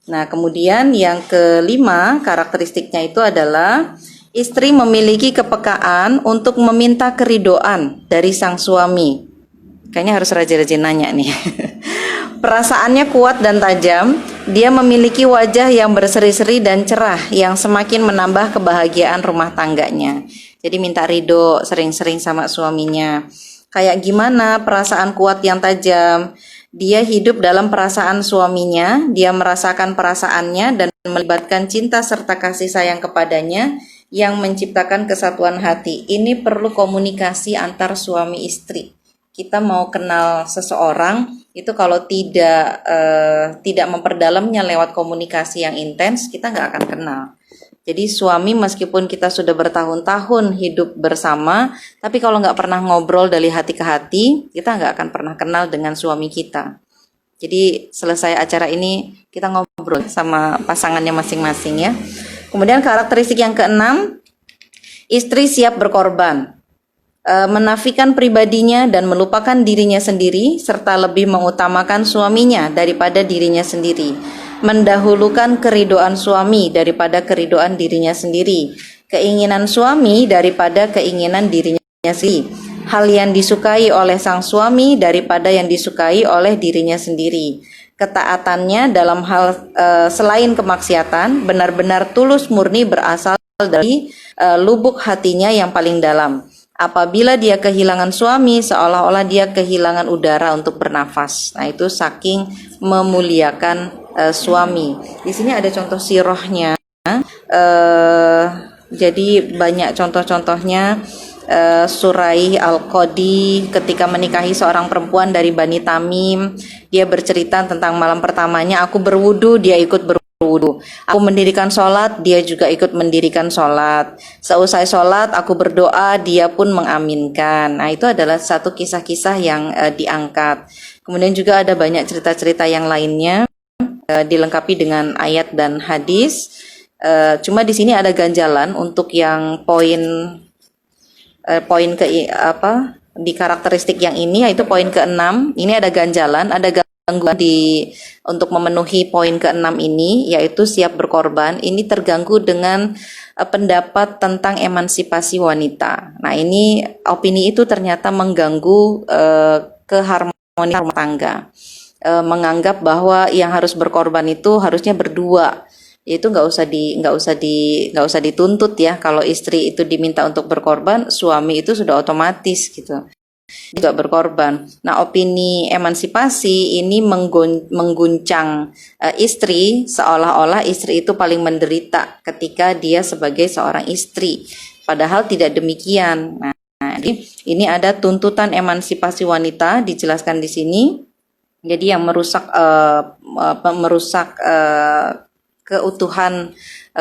Nah, kemudian yang kelima, karakteristiknya itu adalah istri memiliki kepekaan untuk meminta keridoan dari sang suami. Kayaknya harus rajin-rajin nanya nih. Perasaannya kuat dan tajam, dia memiliki wajah yang berseri-seri dan cerah yang semakin menambah kebahagiaan rumah tangganya. Jadi minta ridho sering-sering sama suaminya. Kayak gimana perasaan kuat yang tajam? Dia hidup dalam perasaan suaminya, dia merasakan perasaannya dan melibatkan cinta serta kasih sayang kepadanya yang menciptakan kesatuan hati. Ini perlu komunikasi antar suami istri. Kita mau kenal seseorang itu kalau tidak memperdalamnya lewat komunikasi yang intens, kita nggak akan kenal. Jadi suami meskipun kita sudah bertahun-tahun hidup bersama, tapi kalau nggak pernah ngobrol dari hati ke hati, kita nggak akan pernah kenal dengan suami kita. Jadi selesai acara ini kita ngobrol sama pasangannya masing-masing ya. Kemudian karakteristik yang keenam, istri siap berkorban, menafikan pribadinya dan melupakan dirinya sendiri, serta lebih mengutamakan suaminya daripada dirinya sendiri. Mendahulukan keridoan suami daripada keridoan dirinya sendiri, keinginan suami daripada keinginan dirinya sendiri, hal yang disukai oleh sang suami daripada yang disukai oleh dirinya sendiri. Ketaatannya dalam hal selain kemaksiatan benar-benar tulus murni berasal dari lubuk hatinya yang paling dalam. Apabila dia kehilangan suami, seolah-olah dia kehilangan udara untuk bernafas. Nah, itu saking memuliakan suami. Di sini ada contoh sirahnya. Jadi banyak contoh-contohnya. Suraih Al-Qadi ketika menikahi seorang perempuan dari Bani Tamim, dia bercerita tentang malam pertamanya, aku berwudu, dia ikut berwudu. Aku mendirikan sholat, dia juga ikut mendirikan sholat. Seusai sholat, aku berdoa, dia pun mengaminkan. Nah, itu adalah satu kisah-kisah yang diangkat. Kemudian juga ada banyak cerita-cerita yang lainnya, dilengkapi dengan ayat dan hadis. Cuma di sini ada ganjalan untuk yang poin di karakteristik yang ini, yaitu poin ke-6. Ini ada ganjalan, ada gangguan untuk memenuhi poin ke-6 ini, yaitu siap berkorban. Ini terganggu dengan pendapat tentang emansipasi wanita. Nah, ini opini itu ternyata mengganggu keharmonisan rumah tangga. Menganggap bahwa yang harus berkorban itu harusnya berdua. Itu nggak usah dituntut ya. Kalau istri itu diminta untuk berkorban, suami itu sudah otomatis gitu juga berkorban. Nah, opini emansipasi ini mengguncang istri, seolah-olah istri itu paling menderita ketika dia sebagai seorang istri, padahal tidak demikian. Nah, jadi ini ada tuntutan emansipasi wanita dijelaskan di sini. Jadi yang merusak keutuhan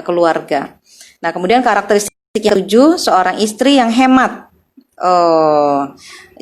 keluarga. Nah, kemudian karakteristik yang 7, seorang istri yang hemat.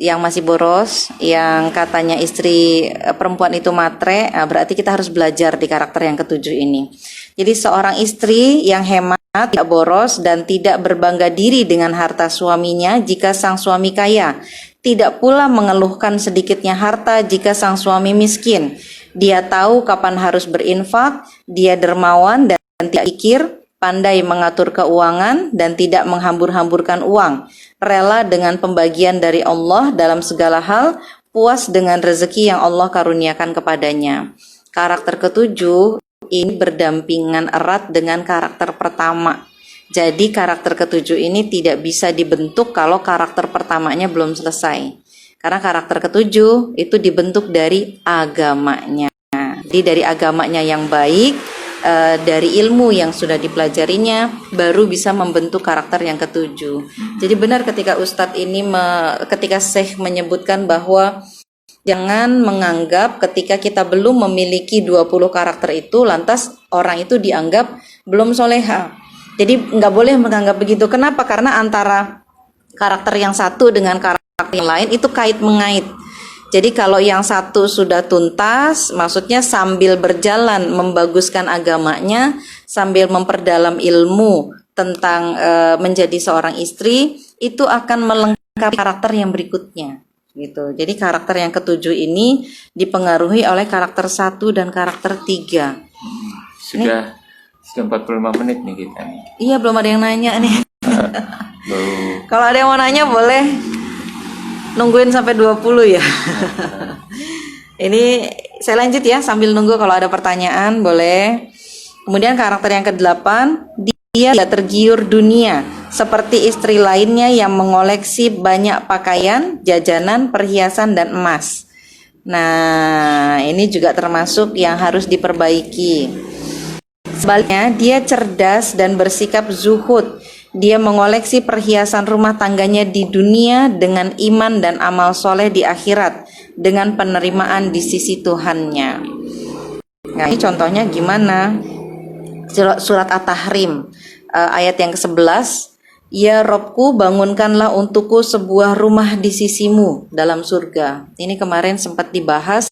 Yang masih boros, yang katanya istri perempuan itu matre, berarti kita harus belajar di karakter yang ke-7 ini. Jadi seorang istri yang hemat, tidak boros, dan tidak berbangga diri dengan harta suaminya jika sang suami kaya. Tidak pula mengeluhkan sedikitnya harta jika sang suami miskin. Dia tahu kapan harus berinfak, dia dermawan dan dan tidak pikir, pandai mengatur keuangan dan tidak menghambur-hamburkan uang, rela dengan pembagian dari Allah dalam segala hal, puas dengan rezeki yang Allah karuniakan kepadanya. Karakter ketujuh ini berdampingan erat dengan karakter pertama. Jadi karakter ketujuh ini tidak bisa dibentuk kalau karakter pertamanya belum selesai. Karena karakter ketujuh itu dibentuk dari agamanya. Jadi dari agamanya yang baik, dari ilmu yang sudah dipelajarinya, baru bisa membentuk karakter yang ketujuh. Jadi benar ketika Ustadz ini, ketika Syekh menyebutkan bahwa jangan menganggap ketika kita belum memiliki 20 karakter itu, lantas orang itu dianggap belum soleha. Jadi nggak boleh menganggap begitu. Kenapa? Karena antara karakter yang satu dengan karakter yang lain itu kait mengait. Jadi kalau yang satu sudah tuntas, maksudnya sambil berjalan membaguskan agamanya, sambil memperdalam ilmu tentang menjadi seorang istri, itu akan melengkapi karakter yang berikutnya. Gitu. Jadi karakter yang ketujuh ini dipengaruhi oleh karakter 1 dan karakter 3. Sudah 45 menit nih kita nih. Iya, belum ada yang nanya nih. Baru. Kalau ada yang mau nanya boleh nungguin sampai 20 ya. Ini saya lanjut ya sambil nunggu, kalau ada pertanyaan boleh. Kemudian karakter yang ke-8, dia tidak tergiur dunia seperti istri lainnya yang mengoleksi banyak pakaian, jajanan, perhiasan, dan emas. Nah, ini juga termasuk yang harus diperbaiki. Sebaliknya, dia cerdas dan bersikap zuhud. Dia mengoleksi perhiasan rumah tangganya di dunia dengan iman dan amal soleh di akhirat, dengan penerimaan di sisi Tuhannya. Nah, ini contohnya gimana? Surat At-Tahrim ayat yang ke-11, ya Robku, bangunkanlah untukku sebuah rumah di sisimu dalam surga. Ini kemarin sempat dibahas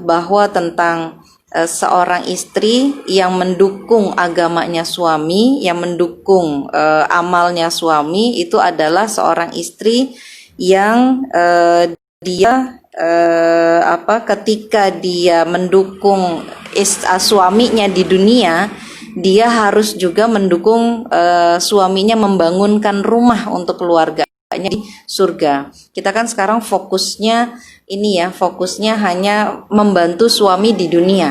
bahwa tentang seorang istri yang mendukung agamanya suami, yang mendukung amalnya suami, itu adalah seorang istri yang dia ketika dia mendukung suaminya di dunia, dia harus juga mendukung suaminya membangunkan rumah untuk keluarganya di surga. Kita kan sekarang fokusnya hanya membantu suami di dunia.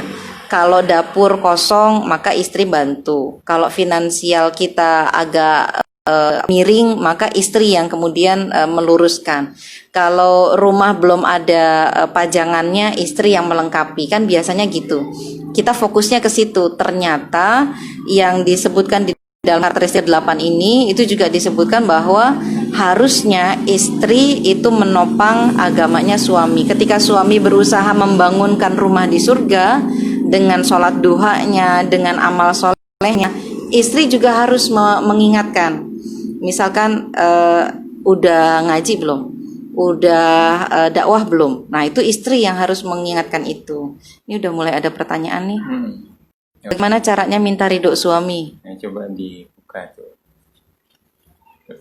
Kalau dapur kosong maka istri bantu. Kalau finansial kita agak miring maka istri yang kemudian meluruskan. Kalau rumah belum ada pajangannya, istri yang melengkapi. Kan biasanya gitu. Kita fokusnya ke situ. Ternyata yang disebutkan di dalam karakteristik 8 ini itu juga disebutkan bahwa harusnya istri itu menopang agamanya suami. Ketika suami berusaha membangunkan rumah di surga dengan sholat duhanya, dengan amal solehnya, istri juga harus mengingatkan. Misalkan udah ngaji belum? Udah dakwah belum? Nah, itu istri yang harus mengingatkan itu. Ini udah mulai ada pertanyaan nih. Bagaimana caranya minta ridho suami? Nah, coba dibuka tuh.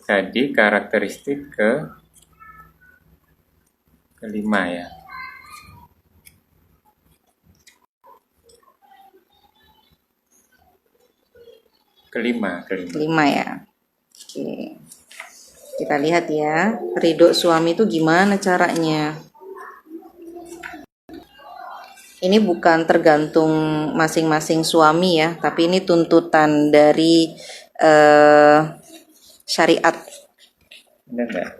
Tadi karakteristik kelima ya. Kelima ya. Oke. Kita lihat ya, ridho suami itu gimana caranya? Ini bukan tergantung masing-masing suami ya, tapi ini tuntutan dari syariat. Benar nggak?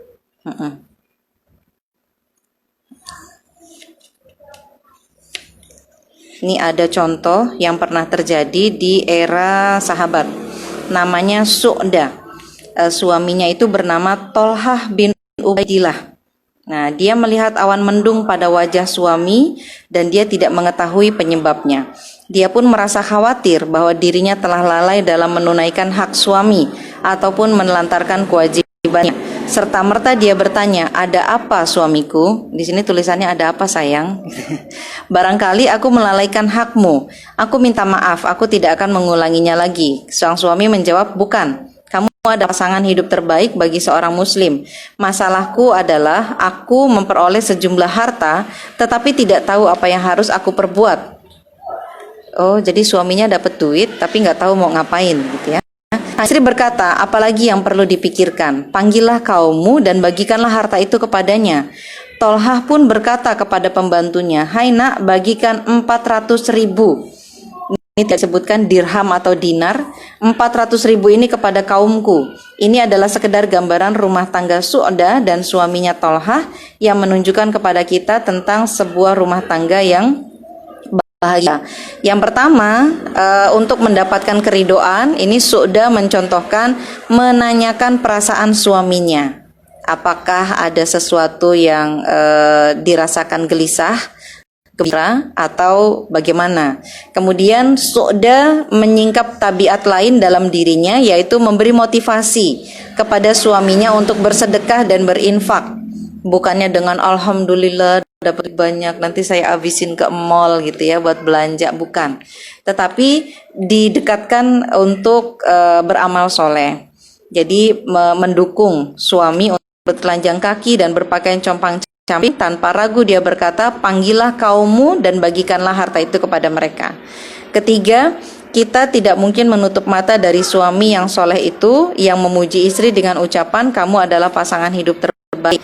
Ini ada contoh yang pernah terjadi di era sahabat. Namanya Su'da. Suaminya itu bernama Tolhah bin Ubaidillah. Nah, dia melihat awan mendung pada wajah suami dan dia tidak mengetahui penyebabnya. Dia pun merasa khawatir bahwa dirinya telah lalai dalam menunaikan hak suami ataupun menelantarkan kewajibannya. Serta merta dia bertanya, "Ada apa suamiku?" Di sini tulisannya "Ada apa sayang?" "Barangkali aku melalaikan hakmu. Aku minta maaf, aku tidak akan mengulanginya lagi." Sang suami menjawab, "Bukan. Kamu adalah pasangan hidup terbaik bagi seorang muslim. Masalahku adalah aku memperoleh sejumlah harta tetapi tidak tahu apa yang harus aku perbuat." Oh, jadi suaminya dapat duit tapi nggak tahu mau ngapain gitu ya. Nah, istri berkata, apalagi yang perlu dipikirkan? Panggillah kaummu dan bagikanlah harta itu kepadanya. Tolhah pun berkata kepada pembantunya, hai nak, bagikan 400.000. Ini tidak disebutkan dirham atau dinar. 400.000 ini kepada kaumku. Ini adalah sekedar gambaran rumah tangga Su'dah dan suaminya Tolhah yang menunjukkan kepada kita tentang sebuah rumah tangga yang bahagia. Yang pertama, untuk mendapatkan keridoan, ini Su'dah mencontohkan menanyakan perasaan suaminya. Apakah ada sesuatu yang dirasakan gelisah, gembira, atau bagaimana. Kemudian Su'dah menyingkap tabiat lain dalam dirinya, yaitu memberi motivasi kepada suaminya untuk bersedekah dan berinfak. Bukannya dengan alhamdulillah dapat banyak, nanti saya habisin ke mall gitu ya buat belanja, bukan. Tetapi didekatkan untuk beramal soleh. Jadi mendukung suami untuk bertelanjang kaki dan berpakaian compang-camping. Tanpa ragu dia berkata, panggillah kaummu dan bagikanlah harta itu kepada mereka. Ketiga, kita tidak mungkin menutup mata dari suami yang soleh itu, yang memuji istri dengan ucapan, kamu adalah pasangan hidup terbaik.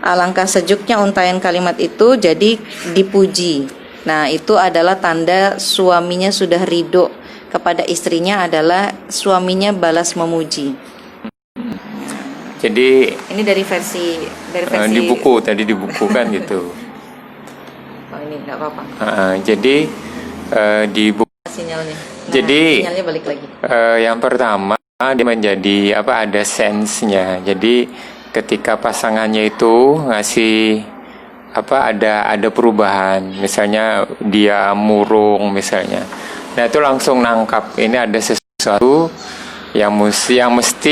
Alangkah sejuknya untaian kalimat itu, jadi dipuji. Nah, itu adalah tanda suaminya sudah ridho kepada istrinya, adalah suaminya balas memuji. Jadi Ini dari versi di buku tadi, di buku kan gitu. Oh, ini nggak apa-apa. Jadi di buku Sinyalnya. Nah, jadi sinyalnya balik lagi. yang pertama dia menjadi ada sense-nya. Jadi ketika pasangannya itu ngasih ada perubahan, misalnya dia murung misalnya, nah itu langsung nangkap ini ada sesuatu yang mesti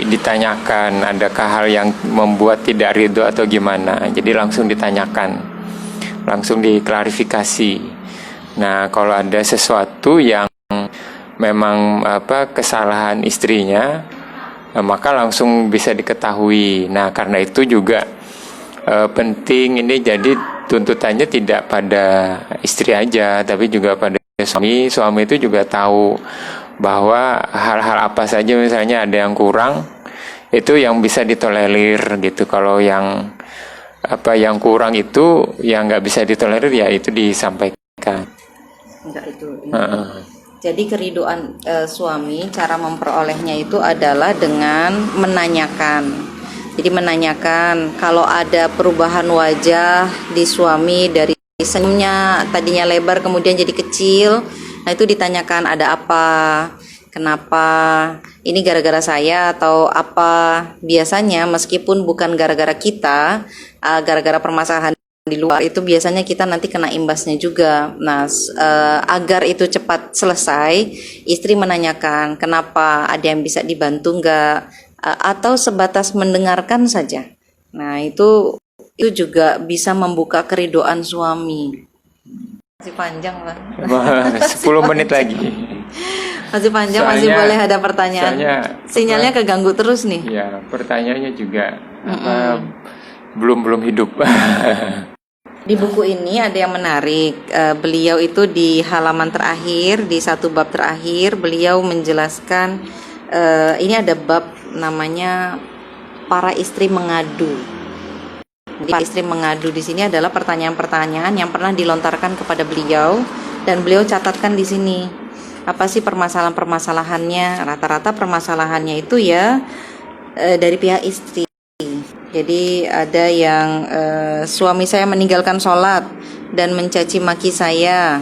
ditanyakan, adakah hal yang membuat tidak ridho atau gimana. Jadi langsung ditanyakan, langsung diklarifikasi. Nah, kalau ada sesuatu yang memang kesalahan istrinya, maka langsung bisa diketahui. Nah, karena itu juga penting ini, jadi tuntutannya tidak pada istri aja, tapi juga pada suami. Suami itu juga tahu bahwa hal-hal apa saja misalnya ada yang kurang, itu yang bisa ditolerir gitu. Kalau yang yang kurang itu yang nggak bisa ditolerir, ya itu disampaikan. Enggak itu. Jadi keriduan suami, cara memperolehnya itu adalah dengan menanyakan. Jadi menanyakan kalau ada perubahan wajah di suami, dari senyumnya tadinya lebar kemudian jadi kecil. Nah, itu ditanyakan ada apa, kenapa, ini gara-gara saya atau apa. Biasanya meskipun bukan gara-gara kita, gara-gara permasalahan di luar, itu biasanya kita nanti kena imbasnya juga. Nah, agar itu cepat selesai, istri menanyakan kenapa, ada yang bisa dibantu nggak, atau sebatas mendengarkan saja. Nah, itu juga bisa membuka keridoan suami. Masih panjang lah. 10 menit lagi. Masih panjang, masih boleh ada pertanyaan. Sinyalnya keganggu terus nih. Ya, pertanyaannya juga belum hidup. Di buku ini ada yang menarik. Beliau itu di halaman terakhir, di satu bab terakhir, beliau menjelaskan ini ada bab namanya para istri mengadu. Jadi, para istri mengadu di sini adalah pertanyaan-pertanyaan yang pernah dilontarkan kepada beliau, dan beliau catatkan di sini apa sih permasalahan-permasalahannya. Rata-rata permasalahannya itu ya dari pihak istri. Jadi ada yang suami saya meninggalkan sholat dan mencaci maki saya,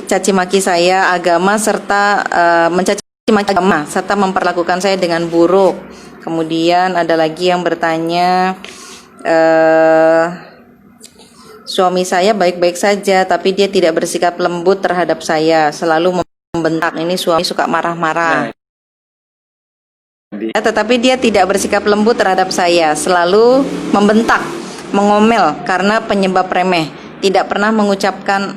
caci maki saya agama, serta mencaci maki agama serta memperlakukan saya dengan buruk. Kemudian ada lagi yang bertanya, suami saya baik-baik saja tapi dia tidak bersikap lembut terhadap saya, selalu membentak. Ini suami suka marah-marah. Tetapi dia tidak bersikap lembut terhadap saya, selalu membentak, mengomel karena penyebab remeh. Tidak pernah mengucapkan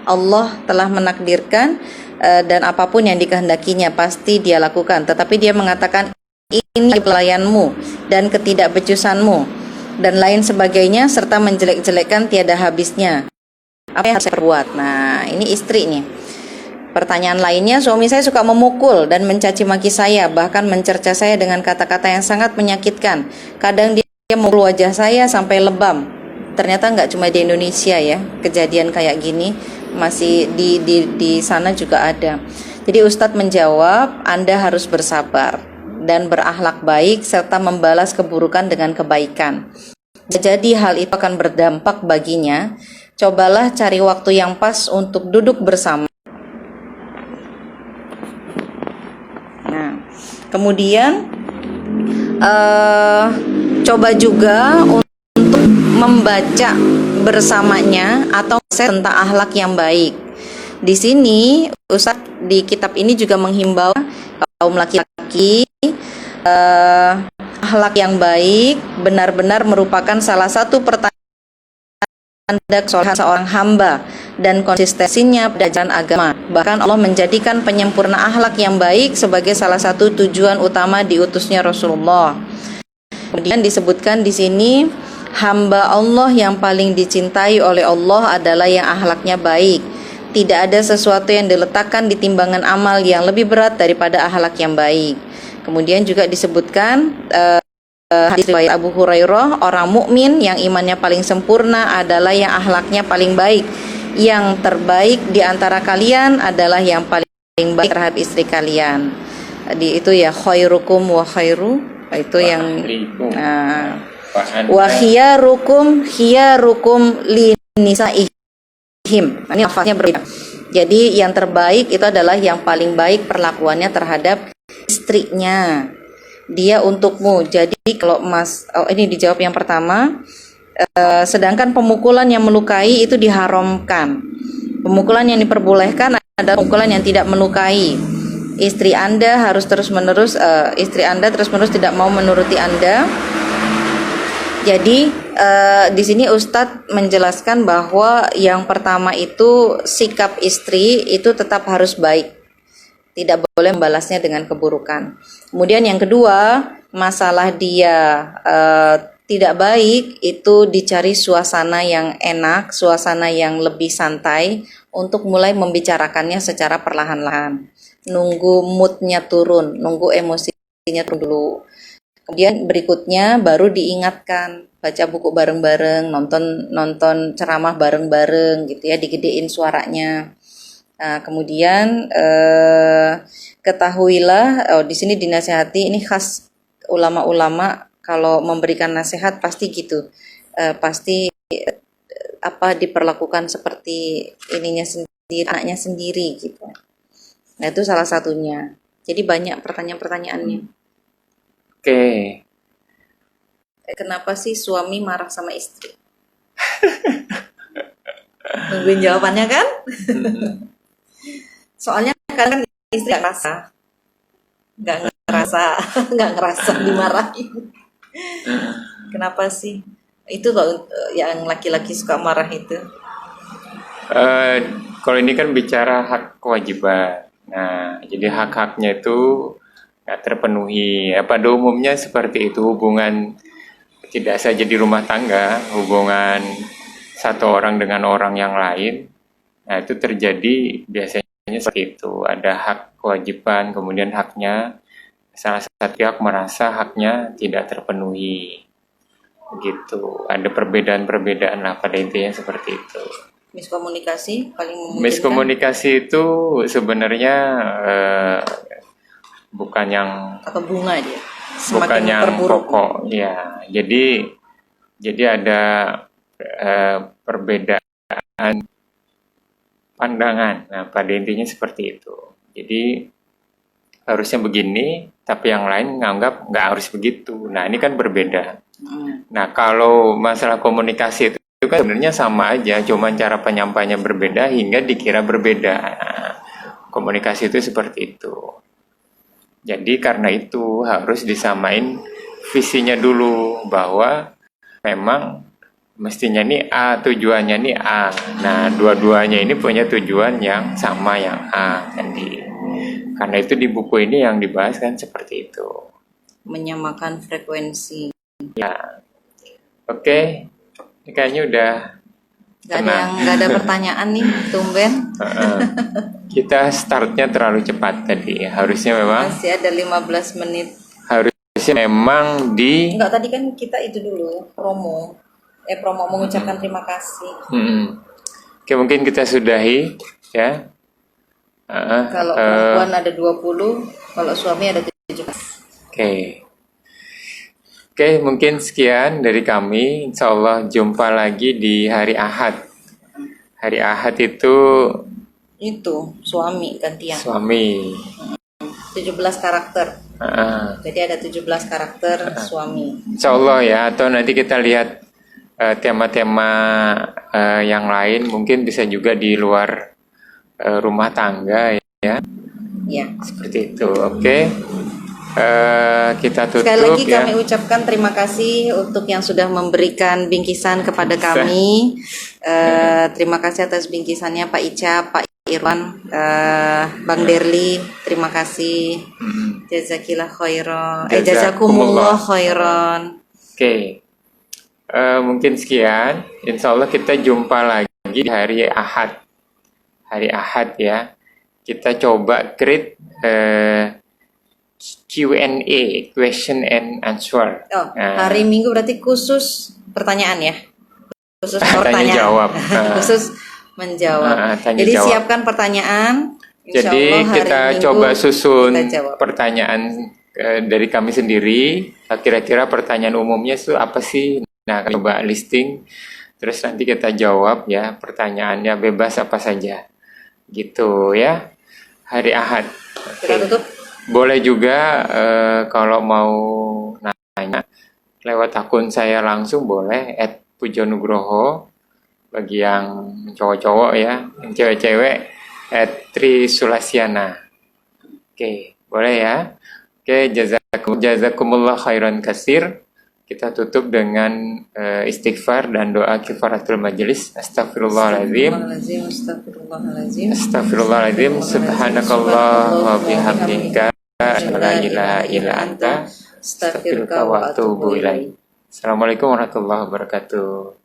Allah telah menakdirkan dan apapun yang dikehendakinya pasti dia lakukan. Tetapi dia mengatakan ini pelayanmu dan ketidakbecusanmu. dan lain sebagainya, serta menjelek-jelekkan tiada habisnya. Apa yang harus saya perbuat? Nah, ini istri nih. Pertanyaan lainnya, suami saya suka memukul dan mencaci maki saya, bahkan mencerca saya dengan kata-kata yang sangat menyakitkan. Kadang dia memukul wajah saya sampai lebam. Ternyata nggak cuma di Indonesia ya, kejadian kayak gini masih di sana juga ada. Jadi Ustadz menjawab, Anda harus bersabar dan berakhlak baik serta membalas keburukan dengan kebaikan. Jadi hal itu akan berdampak baginya. Cobalah cari waktu yang pas untuk duduk bersama. Nah, kemudian coba juga untuk membaca bersamanya atau tentang akhlak yang baik. Di sini Ustadz di kitab ini juga menghimbau kaum laki-laki akhlak yang baik benar-benar merupakan salah satu pertanda kesolehan seorang hamba dan konsistensinya pada jalan agama. Bahkan Allah menjadikan penyempurna akhlak yang baik sebagai salah satu tujuan utama diutusnya Rasulullah. Kemudian disebutkan di sini, hamba Allah yang paling dicintai oleh Allah adalah yang akhlaknya baik. Tidak ada sesuatu yang diletakkan di timbangan amal yang lebih berat daripada akhlak yang baik. Kemudian juga disebutkan hadis riwayat Abu Hurairah, orang mukmin yang imannya paling sempurna adalah yang akhlaknya paling baik. Yang terbaik di antara kalian adalah yang paling baik terhadap istri kalian. Itu ya khairukum wa khairu, itu yang wa khiyarukum li nisaihim. Ini lafaznya berbeda. Jadi yang terbaik itu adalah yang paling baik perlakuannya terhadap istrinya. Dia untukmu. Jadi kalau ini dijawab yang pertama, sedangkan pemukulan yang melukai itu diharamkan. Pemukulan yang diperbolehkan adalah pemukulan yang tidak melukai. Istri Anda harus terus-menerus tidak mau menuruti Anda. Jadi di sini Ustadz menjelaskan bahwa yang pertama itu sikap istri itu tetap harus baik. Tidak boleh membalasnya dengan keburukan. Kemudian yang kedua, masalah dia tidak baik itu dicari suasana yang enak, suasana yang lebih santai untuk mulai membicarakannya secara perlahan-lahan. Nunggu moodnya turun, nunggu emosinya turun dulu. Kemudian berikutnya baru diingatkan, baca buku bareng-bareng, nonton ceramah bareng-bareng gitu ya, digedein suaranya. Nah, kemudian ketahuilah, di sini dinasihati, ini khas ulama-ulama kalau memberikan nasihat pasti gitu, pasti diperlakukan seperti ininya sendiri, anaknya sendiri gitu. Nah itu salah satunya. Jadi banyak pertanyaan-pertanyaannya. Oke. Kenapa sih suami marah sama istri? Nungguin jawabannya kan? Soalnya kadang istri nggak ngerasa dimarahin. Kenapa sih? Itu kalau yang laki-laki suka marah itu. Kalau ini kan bicara hak kewajiban. Nah, jadi hak-haknya itu nggak terpenuhi. Pada umumnya seperti itu, hubungan tidak saja di rumah tangga, hubungan satu orang dengan orang yang lain. Nah, itu terjadi biasanya seperti itu. Ada hak kewajiban, kemudian haknya salah satu pihak merasa haknya tidak terpenuhi. Gitu. Ada perbedaan-perbedaan lah, pada intinya seperti itu. Miskomunikasi paling memungkinkan. Miskomunikasi itu sebenarnya bukan yang atau bunga dia bukan yang pokok ya. Jadi ada perbedaan pandangan. Nah, pada intinya seperti itu. Jadi harusnya begini, tapi yang lain nganggap nggak harus begitu. Nah, ini kan berbeda. Nah, kalau masalah komunikasi itu kan sebenarnya sama aja, cuman cara penyampaiannya berbeda hingga dikira berbeda. Nah, komunikasi itu seperti itu. Jadi karena itu harus disamain visinya dulu, bahwa memang mestinya nih A, tujuannya nih A. Nah, dua-duanya ini punya tujuan yang sama, yang A. Karena itu di buku ini yang dibahas kan seperti itu. Menyamakan frekuensi. Ya. Oke, ini kayaknya udah tenang. Nggak ada pertanyaan nih, tumben. Kita startnya terlalu cepat tadi. Harusnya memang Masih ada 15 menit. memang di Enggak, tadi kan kita itu dulu promo. Promo mengucapkan terima kasih. Oke, mungkin kita sudahi ya. Kalau perempuan ada 20, kalau suami ada 17. Oke. Oke, mungkin sekian dari kami. Insya Allah jumpa lagi di hari Ahad. Hari Ahad itu Itu suami gantian. suami. 17 karakter. Jadi ada 17 karakter suami. Insya Allah ya, atau nanti kita lihat tema-tema yang lain, mungkin bisa juga di luar rumah tangga ya. Ya. Seperti itu. Oke. Kita tutup. Sekali lagi ya. kami ucapkan terima kasih untuk yang sudah memberikan bingkisan kepada kami. Terima kasih atas bingkisannya Pak Ica, Pak Irwan, Bang Derli. Terima kasih. Jazakillah khairan. Jazakumullah khairan. Oke. Mungkin sekian. Insya Allah kita jumpa lagi di hari Ahad. Hari Ahad ya. Kita coba create Q&A, question and answer. Hari Minggu berarti khusus pertanyaan ya? Khusus Tanya pertanyaan. jawab. Khusus menjawab. Jadi jawab. siapkan pertanyaan. Insya Jadi Allah hari kita Minggu coba susun kita jawab. pertanyaan dari kami sendiri. Kira-kira pertanyaan umumnya itu apa sih? Nah, coba listing. Terus nanti kita jawab ya, pertanyaannya bebas apa saja. Gitu ya. Hari Ahad. Kita tutup. Boleh juga kalau mau nanya lewat akun saya langsung boleh @pujonugroho. Bagi yang cowok-cowok ya, yang cewek-cewek @trisulasiana. Oke, boleh ya. Oke, jazakumullah khairan kasir. Kita tutup dengan istighfar dan doa kifaratul majelis. Astagfirullahaladzim. Astagfirullahaladzim. Subhanakallah wa bihamdika. La ilaha illa anta. Astaghfiruka wa atubu ilaik. Assalamualaikum warahmatullahi wabarakatuh.